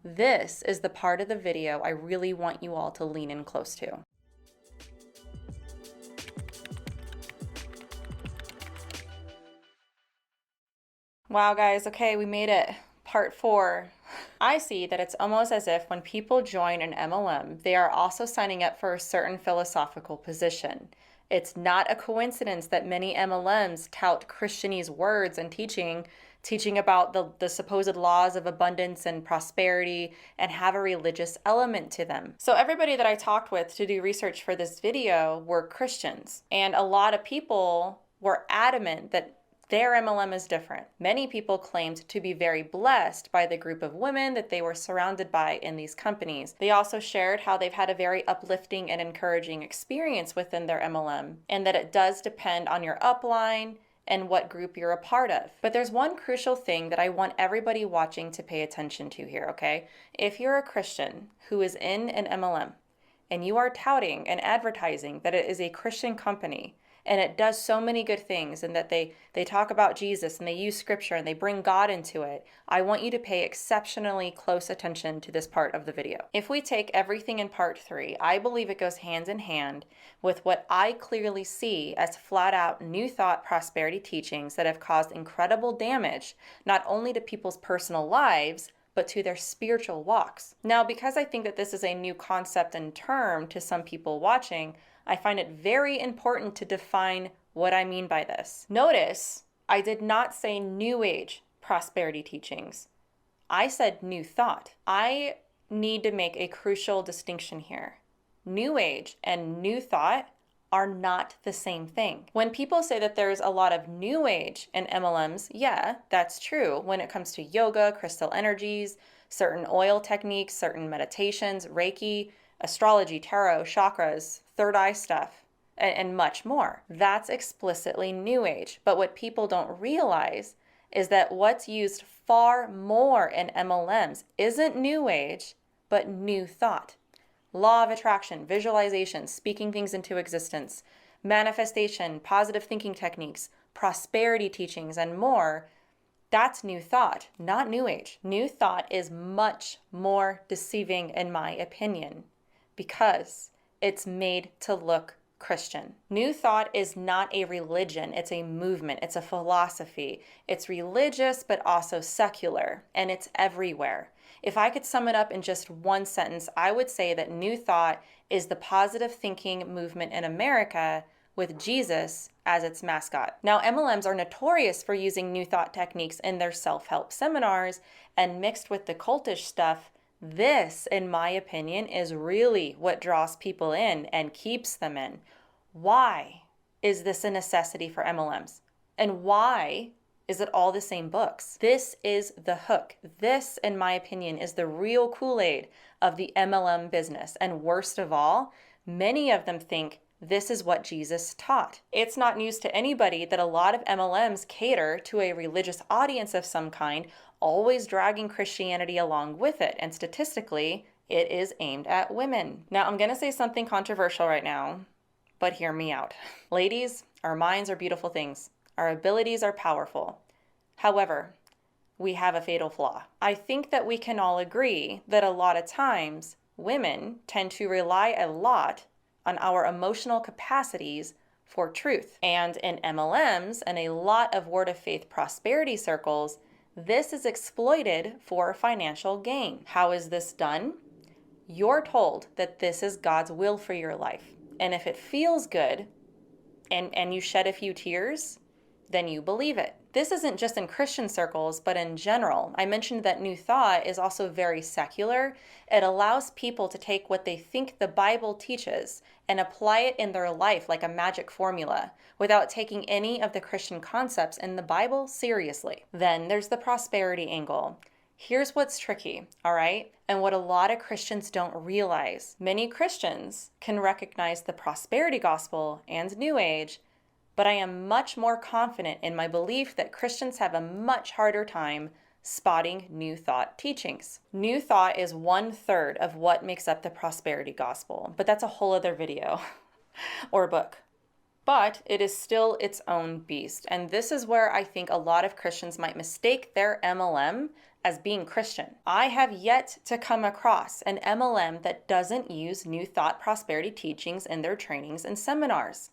this is the part of the video I really want you all to lean in close to. Wow, guys, okay, we made it. Part 4. I see that it's almost as if when people join an MLM, they are also signing up for a certain philosophical position. It's not a coincidence that many MLMs tout Christianese words and teaching about the supposed laws of abundance and prosperity and have a religious element to them. So everybody that I talked with to do research for this video were Christians, and a lot of people were adamant that their MLM is different. Many people claimed to be very blessed by the group of women that they were surrounded by in these companies. They also shared how they've had a very uplifting and encouraging experience within their MLM, and that it does depend on your upline and what group you're a part of. But there's one crucial thing that I want everybody watching to pay attention to here, okay? If you're a Christian who is in an MLM and you are touting and advertising that it is a Christian company and it does so many good things and that they talk about Jesus and they use scripture and they bring God into it, I want you to pay exceptionally close attention to this part of the video. If we take everything in part 3, I believe it goes hand in hand with what I clearly see as flat out New Thought prosperity teachings that have caused incredible damage, not only to people's personal lives, but to their spiritual walks. Now, because I think that this is a new concept and term to some people watching, I find it very important to define what I mean by this. Notice, I did not say New Age prosperity teachings. I said New Thought. I need to make a crucial distinction here. New Age and New Thought are not the same thing. When people say that there's a lot of New Age in MLMs, yeah, that's true. When it comes to yoga, crystal energies, certain oil techniques, certain meditations, Reiki, astrology, tarot, chakras, third eye stuff, and much more. That's explicitly New Age. But what people don't realize is that what's used far more in MLMs isn't New Age, but New Thought. Law of attraction, visualization, speaking things into existence, manifestation, positive thinking techniques, prosperity teachings, and more. That's New Thought, not New Age. New Thought is much more deceiving in my opinion because it's made to look Christian. New Thought is not a religion, it's a movement, it's a philosophy. It's religious but also secular, and it's everywhere. If I could sum it up in just one sentence, I would say that New Thought is the positive thinking movement in America with Jesus as its mascot. Now, MLMs are notorious for using New Thought techniques in their self-help seminars, and mixed with the cultish stuff, this, in my opinion, is really what draws people in and keeps them in. Why is this a necessity for MLMs? And why is it all the same books? This is the hook. This, in my opinion, is the real Kool-Aid of the MLM business. And worst of all, many of them think this is what Jesus taught. It's not news to anybody that a lot of MLMs cater to a religious audience of some kind, always dragging Christianity along with it. And statistically, it is aimed at women. Now, I'm going to say something controversial right now, but hear me out. Ladies, our minds are beautiful things. Our abilities are powerful. However, we have a fatal flaw. I think that we can all agree that a lot of times women tend to rely a lot on our emotional capacities for truth. And in MLMs and a lot of word of faith prosperity circles, this is exploited for financial gain. How is this done? You're told that this is God's will for your life. And if it feels good and you shed a few tears, then you believe it. This isn't just in Christian circles, but in general. I mentioned that New Thought is also very secular. It allows people to take what they think the Bible teaches and apply it in their life like a magic formula without taking any of the Christian concepts in the Bible seriously. Then there's the prosperity angle. Here's what's tricky, all right? And what a lot of Christians don't realize. Many Christians can recognize the prosperity gospel and New Age, but I am much more confident in my belief that Christians have a much harder time spotting New Thought teachings. New Thought is 1/3 of what makes up the prosperity gospel, but that's a whole other video or book. But it is still its own beast. And this is where I think a lot of Christians might mistake their MLM as being Christian. I have yet to come across an MLM that doesn't use New Thought prosperity teachings in their trainings and seminars.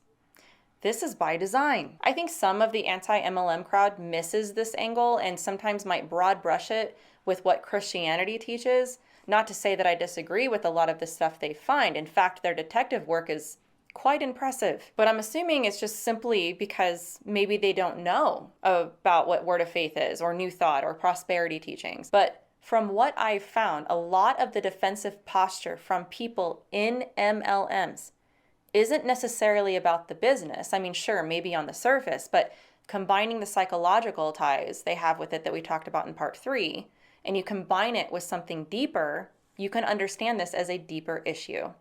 This is by design. I think some of the anti-MLM crowd misses this angle and sometimes might broad brush it with what Christianity teaches. Not to say that I disagree with a lot of the stuff they find. In fact, their detective work is quite impressive. But I'm assuming it's just simply because maybe they don't know about what Word of Faith is or New Thought or prosperity teachings. But from what I've found, a lot of the defensive posture from people in MLMs isn't necessarily about the business. I mean, sure, maybe on the surface, but combining the psychological ties they have with it that we talked about in part 3, and you combine it with something deeper, you can understand this as a deeper issue.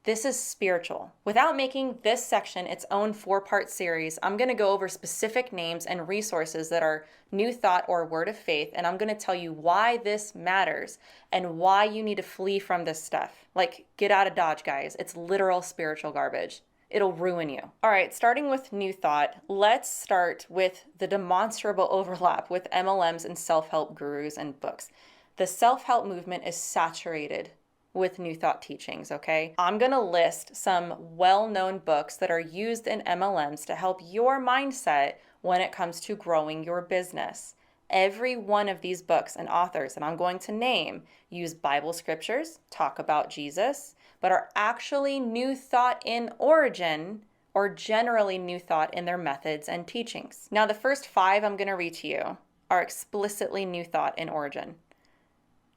This is spiritual. Without making this section its own 4-part series, I'm going to go over specific names and resources that are New Thought or Word of Faith, and I'm going to tell you why this matters and why you need to flee from this stuff. Like, get out of Dodge, guys. It's literal spiritual garbage. It'll ruin you. All right, starting with New Thought, let's start with the demonstrable overlap with MLMs and self-help gurus and books. The self-help movement is saturated with New Thought teachings, okay? I'm gonna list some well-known books that are used in MLMs to help your mindset when it comes to growing your business. Every one of these books and authors that I'm going to name use Bible scriptures, talk about Jesus, but are actually New Thought in origin or generally New Thought in their methods and teachings. Now, the first 5 I'm gonna read to you are explicitly New Thought in origin.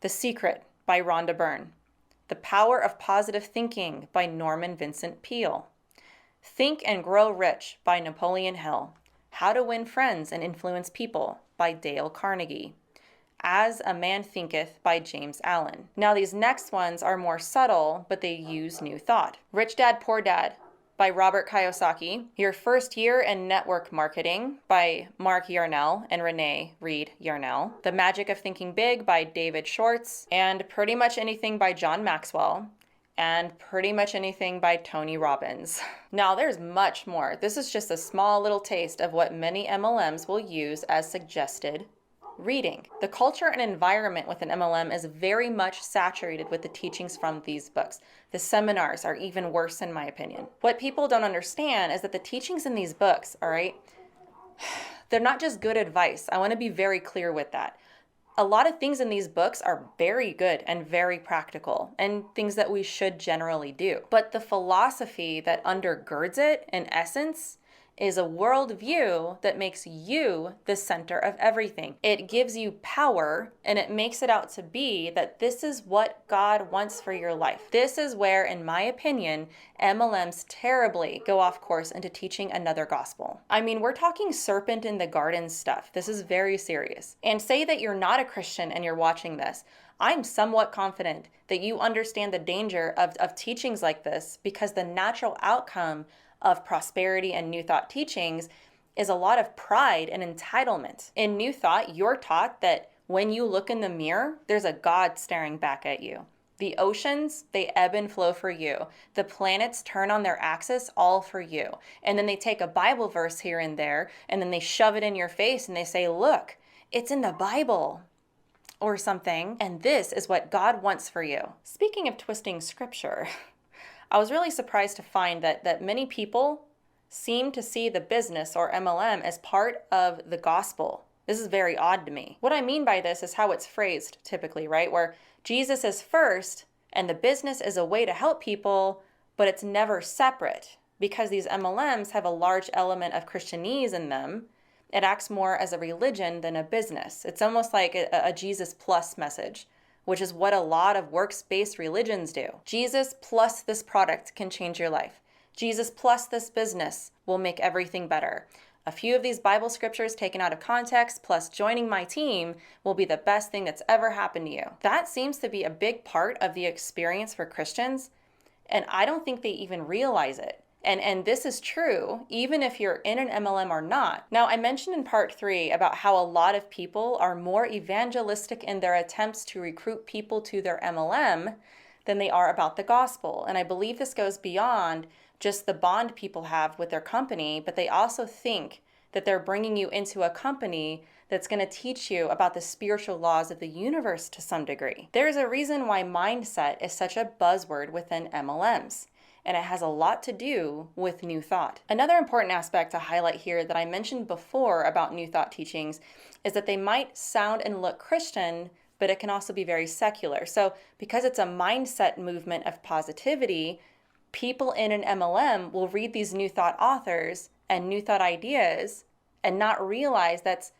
The Secret by Rhonda Byrne. The Power of Positive Thinking by Norman Vincent Peale. Think and Grow Rich by Napoleon Hill. How to Win Friends and Influence People by Dale Carnegie. As a Man Thinketh by James Allen. Now these next ones are more subtle, but they use New Thought. Rich Dad, Poor Dad by Robert Kiyosaki. Your First Year in Network Marketing by Mark Yarnell and Renee Reed Yarnell. The Magic of Thinking Big by David Schwartz. And Pretty Much Anything by John Maxwell. And Pretty Much Anything by Tony Robbins. Now there's much more. This is just a small little taste of what many MLMs will use as suggested reading. The culture and environment with an MLM is very much saturated with the teachings from these books. The seminars are even worse in my opinion. What people don't understand is that the teachings in these books, all right, they're not just good advice. I want to be very clear with that. A lot of things in these books are very good and very practical and things that we should generally do. But the philosophy that undergirds it, in essence, is a worldview that makes you the center of everything. It gives you power and it makes it out to be that this is what God wants for your life. This is where, in my opinion, MLMs terribly go off course into teaching another gospel. I mean, we're talking serpent in the garden stuff. This is very serious. And say that you're not a Christian and you're watching this. I'm somewhat confident that you understand the danger of teachings like this because the natural outcome of prosperity and New Thought teachings is a lot of pride and entitlement. In New Thought, you're taught that when you look in the mirror, there's a God staring back at you. The oceans, they ebb and flow for you. The planets turn on their axis all for you. And then they take a Bible verse here and there, and then they shove it in your face and they say, look, it's in the Bible or something. And this is what God wants for you. Speaking of twisting scripture, I was really surprised to find that many people seem to see the business or MLM as part of the gospel. This is very odd to me. What I mean by this is how it's phrased typically, right? Where Jesus is first and the business is a way to help people, but it's never separate because these MLMs have a large element of Christianese in them. It acts more as a religion than a business. It's almost like a Jesus plus message, which is what a lot of works-based religions do. Jesus plus this product can change your life. Jesus plus this business will make everything better. A few of these Bible scriptures taken out of context plus joining my team will be the best thing that's ever happened to you. That seems to be a big part of the experience for Christians, and I don't think they even realize it. And this is true even if you're in an MLM or not. Now, I mentioned in part 3 about how a lot of people are more evangelistic in their attempts to recruit people to their MLM than they are about the gospel. And I believe this goes beyond just the bond people have with their company, but they also think that they're bringing you into a company that's going to teach you about the spiritual laws of the universe to some degree. There's a reason why mindset is such a buzzword within MLMs. And it has a lot to do with New Thought. Another important aspect to highlight here that I mentioned before about New Thought teachings is that they might sound and look Christian, but it can also be very secular. So because it's a mindset movement of positivity, people in an MLM will read these New Thought authors and New Thought ideas and not realize that's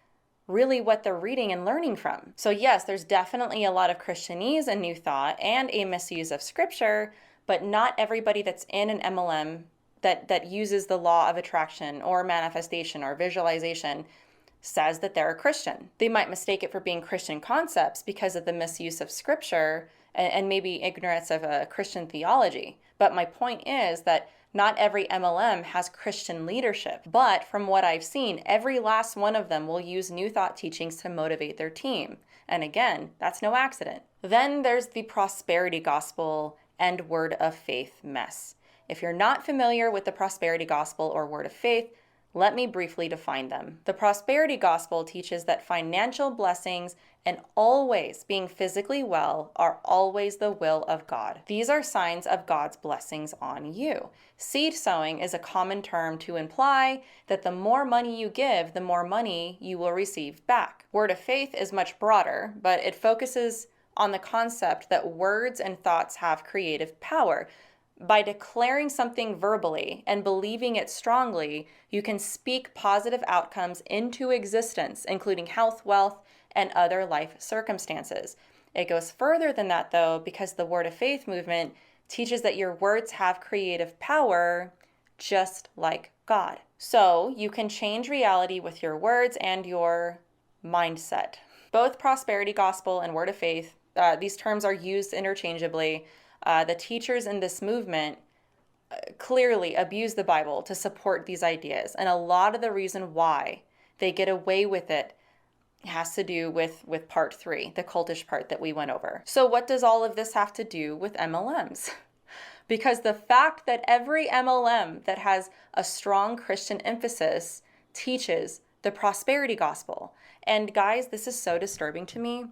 really what they're reading and learning from. So yes, there's definitely a lot of Christianese in New Thought and a misuse of scripture, but not everybody that's in an MLM that uses the law of attraction or manifestation or visualization says that they're a Christian. They might mistake it for being Christian concepts because of the misuse of scripture and maybe ignorance of a Christian theology. But my point is that not every MLM has Christian leadership, but from what I've seen, every last one of them will use New Thought teachings to motivate their team. And again, that's no accident. Then there's the prosperity gospel and word of faith mess. If you're not familiar with the prosperity gospel or word of faith, let me briefly define them. The prosperity gospel teaches that financial blessings and always being physically well are always the will of God. These are signs of God's blessings on you. Seed sowing is a common term to imply that the more money you give, the more money you will receive back. Word of faith is much broader, but it focuses on the concept that words and thoughts have creative power. By declaring something verbally and believing it strongly, you can speak positive outcomes into existence, including health, wealth, and other life circumstances. It goes further than that, though, because the Word of Faith movement teaches that your words have creative power, just like God. So you can change reality with your words and your mindset. Both prosperity gospel and Word of Faith, these terms are used interchangeably. The teachers in this movement clearly abuse the Bible to support these ideas. And a lot of the reason why they get away with it has to do with part 3, the cultish part that we went over. So what does all of this have to do with MLMs? Because the fact that every MLM that has a strong Christian emphasis teaches the prosperity gospel. And guys, this is so disturbing to me.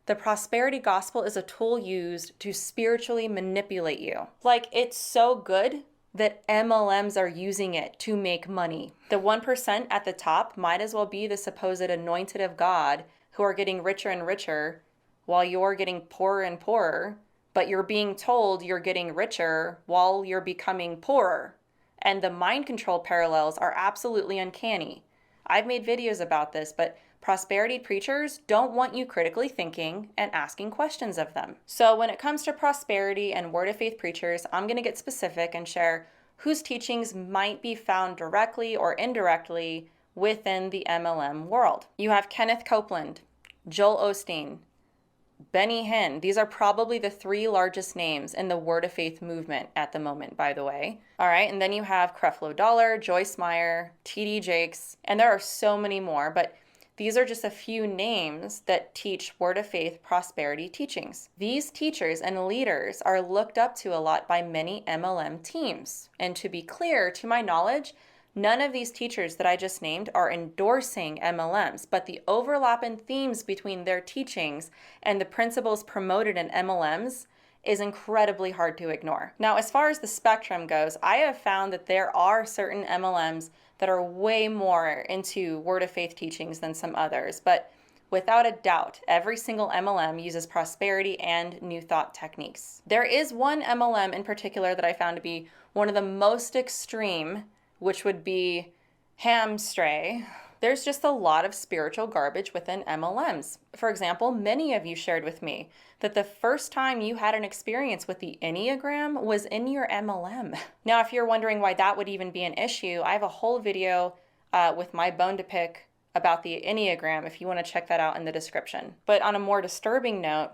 The prosperity gospel is a tool used to spiritually manipulate you. Like, it's so good that MLMs are using it to make money. The 1% at the top might as well be the supposed anointed of God who are getting richer and richer while you're getting poorer and poorer, but you're being told you're getting richer while you're becoming poorer. And the mind control parallels are absolutely uncanny. I've made videos about this, but prosperity preachers don't want you critically thinking and asking questions of them. So when it comes to prosperity and word of faith preachers, I'm going to get specific and share whose teachings might be found directly or indirectly within the MLM world. You have Kenneth Copeland, Joel Osteen, Benny Hinn. These are probably the 3 largest names in the word of faith movement at the moment, by the way. All right, and then you have Creflo Dollar, Joyce Meyer, T.D. Jakes, and there are so many more, but these are just a few names that teach word of faith prosperity teachings. These teachers and leaders are looked up to a lot by many MLM teams. And to be clear, to my knowledge, none of these teachers that I just named are endorsing MLMs, but the overlap in themes between their teachings and the principles promoted in MLMs is incredibly hard to ignore. Now, as far as the spectrum goes, I have found that there are certain MLMs that are way more into word of faith teachings than some others, but without a doubt, every single MLM uses prosperity and new thought techniques. There is one MLM in particular that I found to be one of the most extreme, which would be Hamstray. There's just a lot of spiritual garbage within MLMs. For example, many of you shared with me that the first time you had an experience with the Enneagram was in your MLM. Now, if you're wondering why that would even be an issue, I have a whole video with my bone to pick about the Enneagram if you want to check that out in the description. But on a more disturbing note,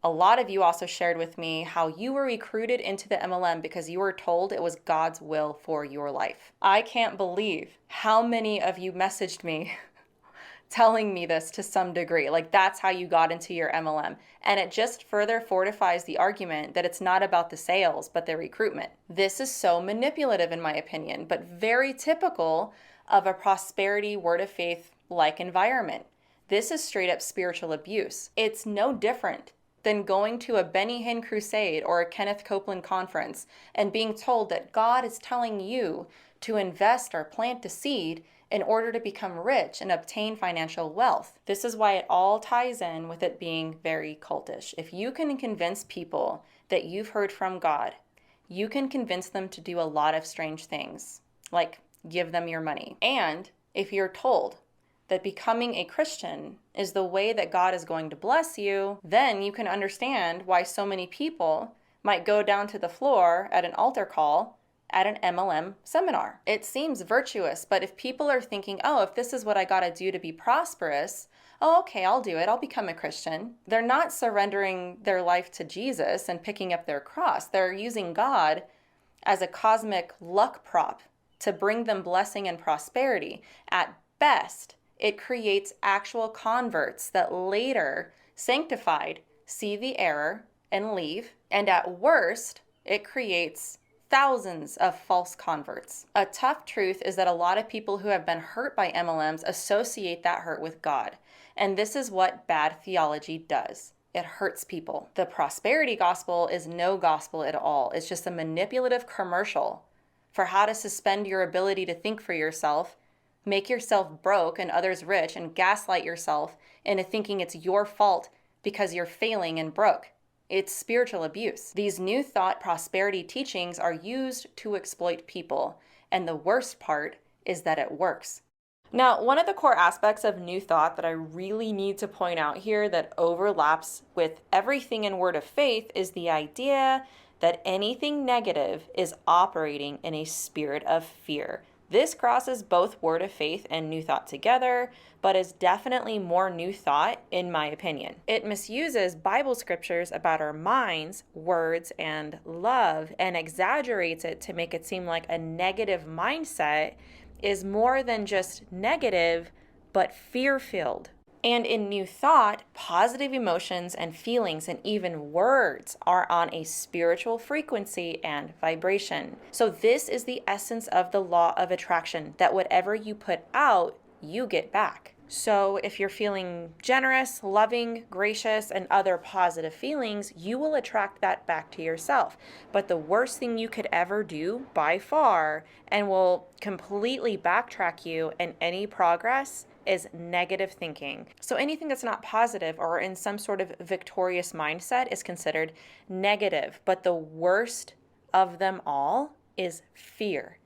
a lot of you also shared with me how you were recruited into the MLM because you were told it was God's will for your life. I can't believe how many of you messaged me telling me this to some degree. Like, that's how you got into your MLM. And it just further fortifies the argument that it's not about the sales, but the recruitment. This is so manipulative in my opinion, but very typical of a prosperity word of faith like environment. This is straight up spiritual abuse. It's no different than going to a Benny Hinn crusade or a Kenneth Copeland conference and being told that God is telling you to invest or plant a seed in order to become rich and obtain financial wealth. This is why it all ties in with it being very cultish. If you can convince people that you've heard from God, you can convince them to do a lot of strange things, like give them your money. And if you're told that becoming a Christian is the way that God is going to bless you, then you can understand why so many people might go down to the floor at an altar call at an MLM seminar. It seems virtuous, but if people are thinking, oh, if this is what I gotta do to be prosperous, oh, okay, I'll do it. I'll become a Christian. They're not surrendering their life to Jesus and picking up their cross. They're using God as a cosmic luck prop to bring them blessing and prosperity. At best, it creates actual converts that later, sanctified, see the error and leave. And at worst, it creates thousands of false converts. A tough truth is that a lot of people who have been hurt by MLMs associate that hurt with God. And this is what bad theology does. It hurts people. The prosperity gospel is no gospel at all. It's just a manipulative commercial for how to suspend your ability to think for yourself, make yourself broke and others rich, and gaslight yourself into thinking it's your fault because you're failing and broke. It's spiritual abuse. These new thought prosperity teachings are used to exploit people, and the worst part is that it works. Now, one of the core aspects of New Thought that I really need to point out here that overlaps with everything in Word of Faith is the idea that anything negative is operating in a spirit of fear. This crosses both Word of Faith and New Thought together, but is definitely more New Thought in my opinion. It misuses Bible scriptures about our minds, words, and love and exaggerates it to make it seem like a negative mindset is more than just negative, but fear-filled. And in New Thought, positive emotions and feelings and even words are on a spiritual frequency and vibration. So this is the essence of the law of attraction, that whatever you put out, you get back. So if you're feeling generous, loving, gracious, and other positive feelings, you will attract that back to yourself. But the worst thing you could ever do, by far, and will completely backtrack you in any progress, is negative thinking. So anything that's not positive or in some sort of victorious mindset is considered negative. But the worst of them all is fear.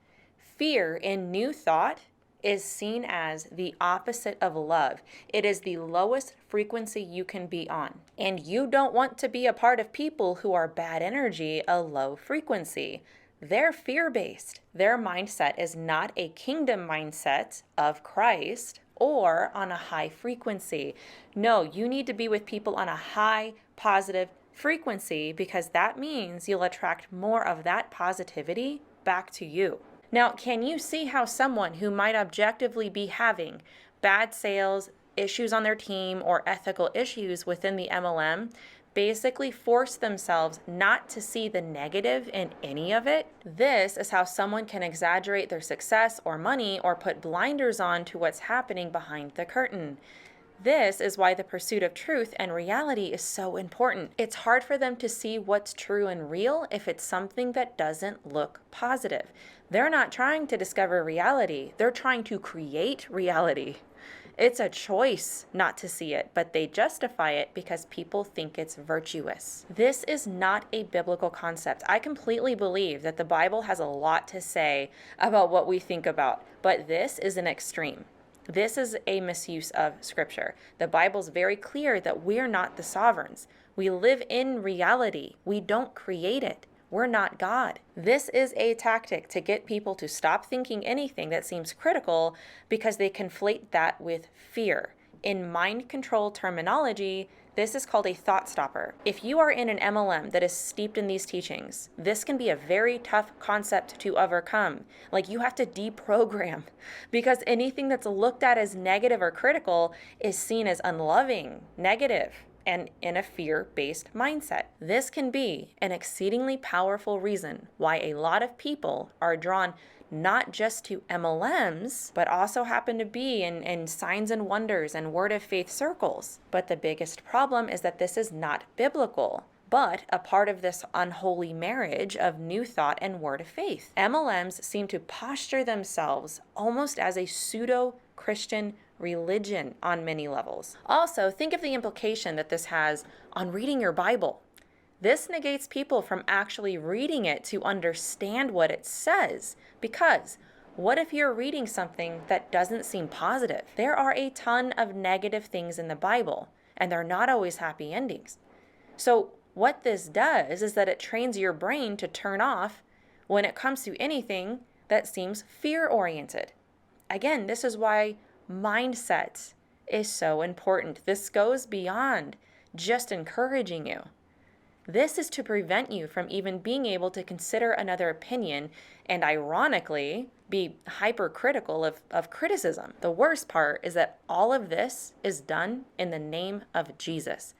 Fear in New Thought is seen as the opposite of love. It is the lowest frequency you can be on. And you don't want to be a part of people who are bad energy, a low frequency. They're fear-based. Their mindset is not a kingdom mindset of Christ or on a high frequency. No, you need to be with people on a high positive frequency because that means you'll attract more of that positivity back to you. Now, can you see how someone who might objectively be having bad sales, issues on their team, or ethical issues within the MLM basically force themselves not to see the negative in any of it? This is how someone can exaggerate their success or money or put blinders on to what's happening behind the curtain. This is why the pursuit of truth and reality is so important. It's hard for them to see what's true and real if it's something that doesn't look positive. They're not trying to discover reality. They're trying to create reality. It's a choice not to see it, but they justify it because people think it's virtuous. This is not a biblical concept. I completely believe that the Bible has a lot to say about what we think about, but this is an extreme. This is a misuse of Scripture. The Bible's very clear that we're not the sovereigns. We live in reality. We don't create it. We're not God. This is a tactic to get people to stop thinking anything that seems critical because they conflate that with fear. In mind control terminology, this is called a thought stopper. If you are in an MLM that is steeped in these teachings, this can be a very tough concept to overcome. Like, you have to deprogram because anything that's looked at as negative or critical is seen as unloving, negative, and in a fear-based mindset. This can be an exceedingly powerful reason why a lot of people are drawn not just to MLMs, but also happen to be in signs and wonders and word of faith circles. But the biggest problem is that this is not biblical, but a part of this unholy marriage of New Thought and word of faith. MLMs seem to posture themselves almost as a pseudo-Christian religion on many levels. Also, think of the implication that this has on reading your Bible. This negates people from actually reading it to understand what it says. Because what if you're reading something that doesn't seem positive? There are a ton of negative things in the Bible, and they're not always happy endings. So what this does is that it trains your brain to turn off when it comes to anything that seems fear-oriented. Again, this is why mindset is so important. This goes beyond just encouraging you. This is to prevent you from even being able to consider another opinion and, ironically, be hypercritical of criticism. The worst part is that all of this is done in the name of Jesus.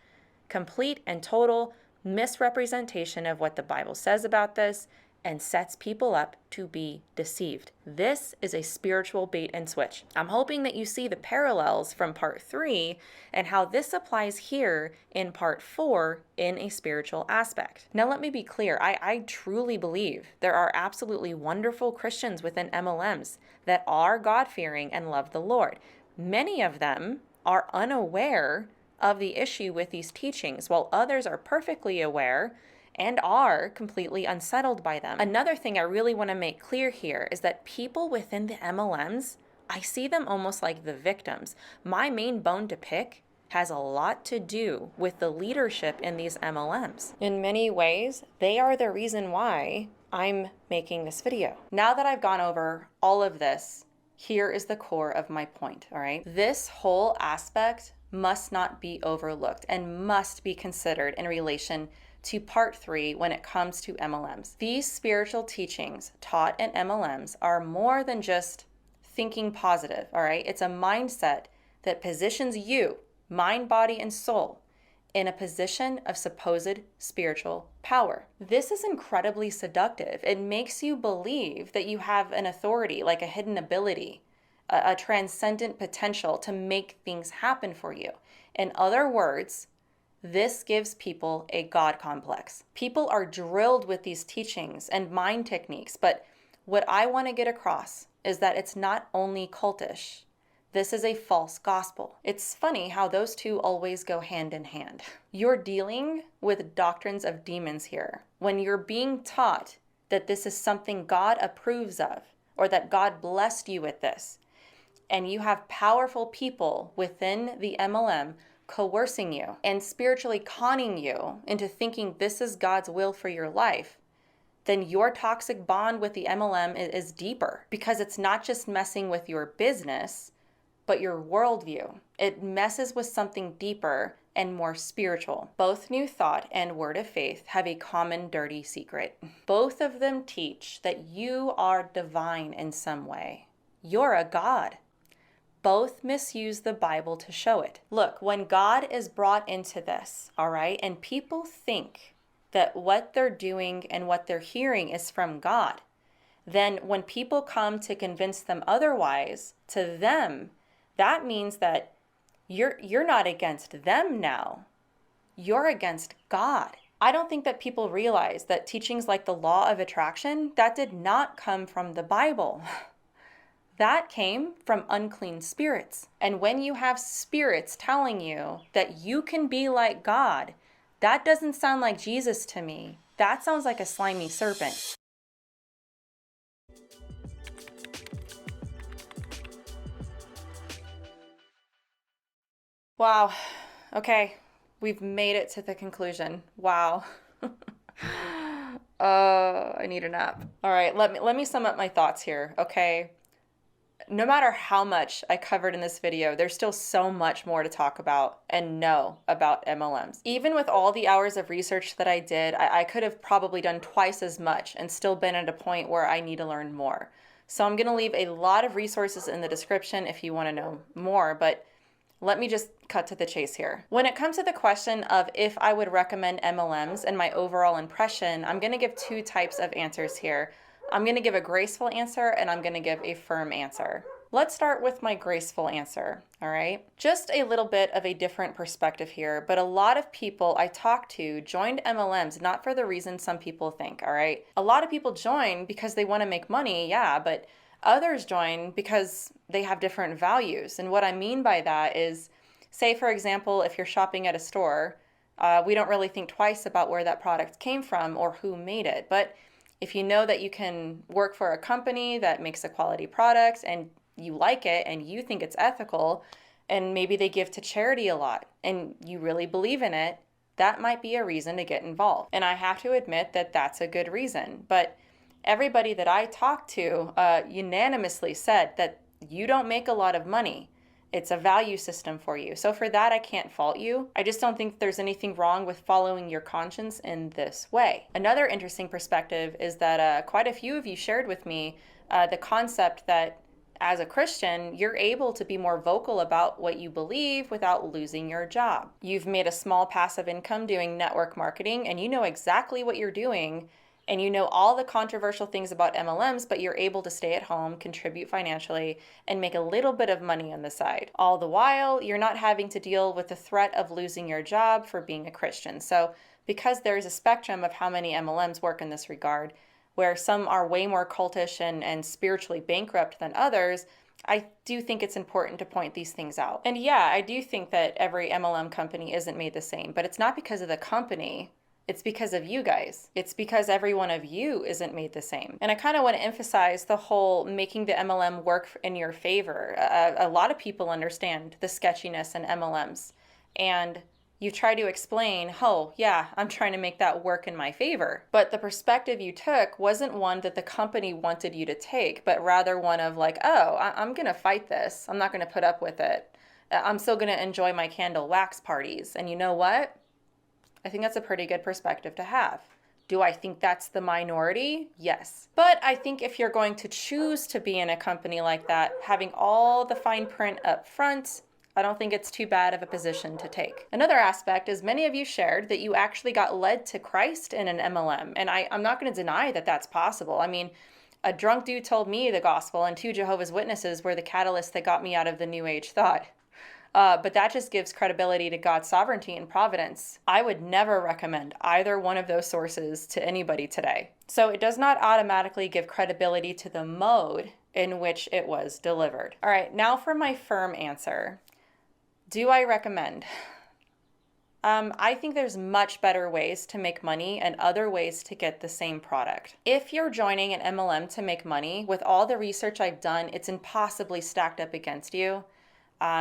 Complete and total misrepresentation of what the Bible says about this and sets people up to be deceived. This is a spiritual bait and switch. I'm hoping that you see the parallels from part 3 and how this applies here in part 4 in a spiritual aspect. Now, let me be clear. I truly believe there are absolutely wonderful Christians within MLMs that are God-fearing and love the Lord. Many of them are unaware of the issue with these teachings, while others are perfectly aware and are completely unsettled by them. Another thing I really want to make clear here is that people within the MLMs, I see them almost like the victims. My main bone to pick has a lot to do with the leadership in these MLMs. In many ways, they are the reason why I'm making this video. Now that I've gone over all of this, here is the core of my point, all right? This whole aspect must not be overlooked and must be considered in relation to part 3 when it comes to MLMs. These spiritual teachings taught in MLMs are more than just thinking positive, all right? It's a mindset that positions you, mind, body, and soul, in a position of supposed spiritual power. This is incredibly seductive. It makes you believe that you have an authority, like a hidden ability, a transcendent potential to make things happen for you. In other words, this gives people a God complex. People are drilled with these teachings and mind techniques, but what I want to get across is that it's not only cultish. This is a false gospel. It's funny how those two always go hand in hand. You're dealing with doctrines of demons here. When you're being taught that this is something God approves of, or that God blessed you with this, and you have powerful people within the MLM coercing you and spiritually conning you into thinking this is God's will for your life, then your toxic bond with the MLM is deeper, because it's not just messing with your business, but your worldview. It messes with something deeper and more spiritual. Both New Thought and Word of Faith have a common dirty secret. Both of them teach that you are divine in some way. You're a god. Both misuse the Bible to show it. Look, when God is brought into this, all right, and people think that what they're doing and what they're hearing is from God, then when people come to convince them otherwise, to them, that means that you're not against them now. You're against God. I don't think that people realize that teachings like the law of attraction, that did not come from the Bible. That came from unclean spirits. And when you have spirits telling you that you can be like God, that doesn't sound like Jesus to me. That sounds like a slimy serpent. Wow. Okay. We've made it to the conclusion. Wow. I need a nap. All right. Let me sum up my thoughts here. Okay. No matter how much I covered in this video, there's still so much more to talk about and know about MLMs. Even with all the hours of research that I did, I could have probably done twice as much and still been at a point where I need to learn more. So I'm going to leave a lot of resources in the description if you want to know more, but let me just cut to the chase here. When it comes to the question of if I would recommend MLMs and my overall impression, I'm going to give two types of answers here. I'm going to give a graceful answer and I'm going to give a firm answer. Let's start with my graceful answer, all right? Just a little bit of a different perspective here, but a lot of people I talked to joined MLMs not for the reason some people think, all right? A lot of people join because they want to make money, yeah, but others join because they have different values. And what I mean by that is, say, for example, if you're shopping at a store, we don't really think twice about where that product came from or who made it. But if you know that you can work for a company that makes a quality product and you like it and you think it's ethical, and maybe they give to charity a lot and you really believe in it, that might be a reason to get involved. And I have to admit that that's a good reason. But everybody that I talked to unanimously said that you don't make a lot of money It's a value system for you. So for that, I can't fault you. I just don't think there's anything wrong with following your conscience in this way. Another interesting perspective is that quite a few of you shared with me the concept that as a Christian, you're able to be more vocal about what you believe without losing your job. You've made a small passive income doing network marketing, and you know exactly what you're doing, and you know all the controversial things about MLMs, but you're able to stay at home, contribute financially, and make a little bit of money on the side. All the while, you're not having to deal with the threat of losing your job for being a Christian. So because there's a spectrum of how many MLMs work in this regard, where some are way more cultish and spiritually bankrupt than others, I do think it's important to point these things out. And yeah, I do think that every MLM company isn't made the same, but it's not because of the company. It's because of you guys. It's because every one of you isn't made the same. And I kind of want to emphasize the whole making the MLM work in your favor. A lot of people understand the sketchiness in MLMs. And you try to explain, oh, yeah, I'm trying to make that work in my favor. But the perspective you took wasn't one that the company wanted you to take, but rather one of like, oh, I'm going to fight this. I'm not going to put up with it. I'm still going to enjoy my candle wax parties. And you know what? I think that's a pretty good perspective to have. Do I think that's the minority? Yes. But I think if you're going to choose to be in a company like that, having all the fine print up front, I don't think it's too bad of a position to take. Another aspect is many of you shared that you actually got led to Christ in an MLM. And I'm not going to deny that that's possible. I mean, a drunk dude told me the gospel, and 2 Jehovah's Witnesses were the catalyst that got me out of the New Age thought. But that just gives credibility to God's sovereignty and providence. I would never recommend either one of those sources to anybody today. So it does not automatically give credibility to the mode in which it was delivered. All right, now for my firm answer. Do I recommend? I think there's much better ways to make money and other ways to get the same product. If you're joining an MLM to make money, with all the research I've done, it's impossibly stacked up against you.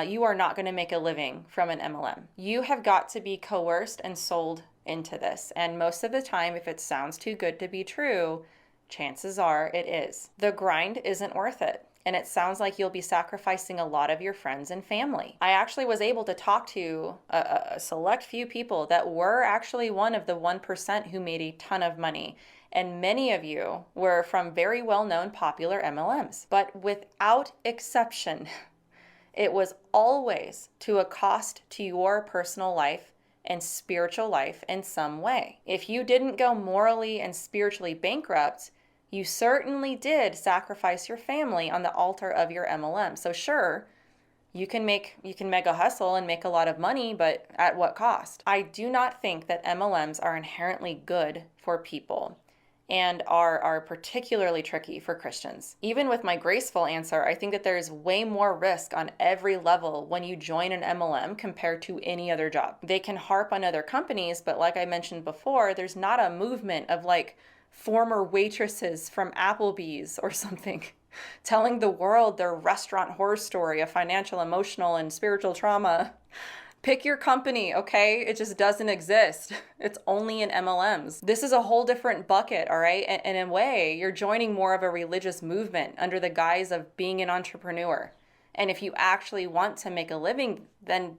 You are not going to make a living from an MLM. You have got to be coerced and sold into this. And most of the time, if it sounds too good to be true, chances are it is. The grind isn't worth it. And it sounds like you'll be sacrificing a lot of your friends and family. I actually was able to talk to a select few people that were actually one of the 1% who made a ton of money. And many of you were from very well-known popular MLMs. But without exception, it was always to a cost to your personal life and spiritual life in some way. If you didn't go morally and spiritually bankrupt, you certainly did sacrifice your family on the altar of your MLM. So sure, you can mega hustle and make a lot of money, but at what cost? I do not think that MLMs are inherently good for people and are particularly tricky for Christians. Even with my graceful answer, I think that there's way more risk on every level when you join an MLM compared to any other job. They can harp on other companies, but like I mentioned before, there's not a movement of like former waitresses from Applebee's or something telling the world their restaurant horror story of financial, emotional, and spiritual trauma. Pick your company, okay? It just doesn't exist. It's only in MLMs. This is a whole different bucket, all right? And in a way, you're joining more of a religious movement under the guise of being an entrepreneur. And if you actually want to make a living, then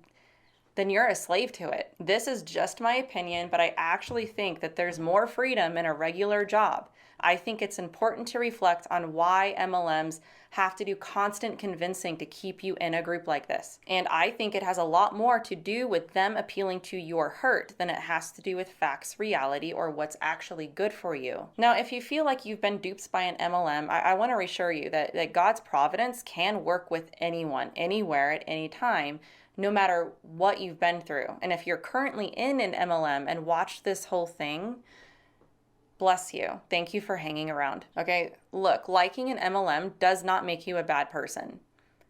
you're a slave to it. This is just my opinion, but I actually think that there's more freedom in a regular job. I think it's important to reflect on why MLMs have to do constant convincing to keep you in a group like this. And I think it has a lot more to do with them appealing to your hurt than it has to do with facts, reality, or what's actually good for you. Now, if you feel like you've been duped by an MLM, I want to reassure you that God's providence can work with anyone, anywhere, at any time, no matter what you've been through. And if you're currently in an MLM and watched this whole thing, bless you. Thank you for hanging around. Okay, look, liking an MLM does not make you a bad person.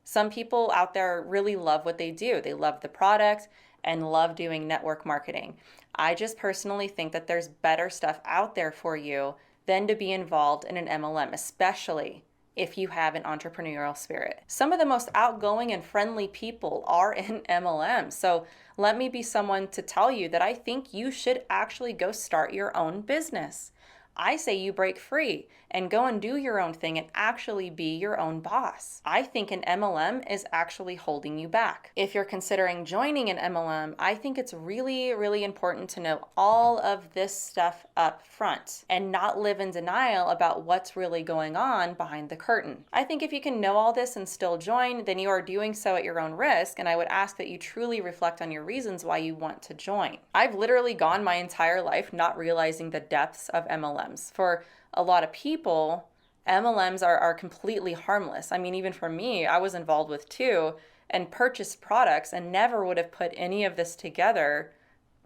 Some people out there really love what they do. They love the product and love doing network marketing. I just personally think that there's better stuff out there for you than to be involved in an MLM, especially if you have an entrepreneurial spirit. Some of the most outgoing and friendly people are in MLM. So let me be someone to tell you that I think you should actually go start your own business. I say you break free and go and do your own thing and actually be your own boss. I think an MLM is actually holding you back. If you're considering joining an MLM, I think it's really, really important to know all of this stuff up front and not live in denial about what's really going on behind the curtain. I think if you can know all this and still join, then you are doing so at your own risk, and I would ask that you truly reflect on your reasons why you want to join. I've literally gone my entire life not realizing the depths of MLMs. For a lot of people, MLMs are completely harmless. I mean, even for me, I was involved with two and purchased products and never would have put any of this together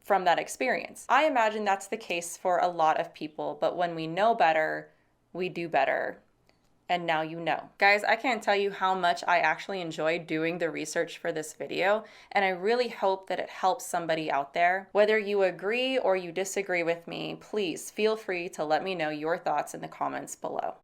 from that experience. I imagine that's the case for a lot of people, but when we know better, we do better. And now you know. Guys, I can't tell you how much I actually enjoyed doing the research for this video, and I really hope that it helps somebody out there. Whether you agree or you disagree with me, please feel free to let me know your thoughts in the comments below.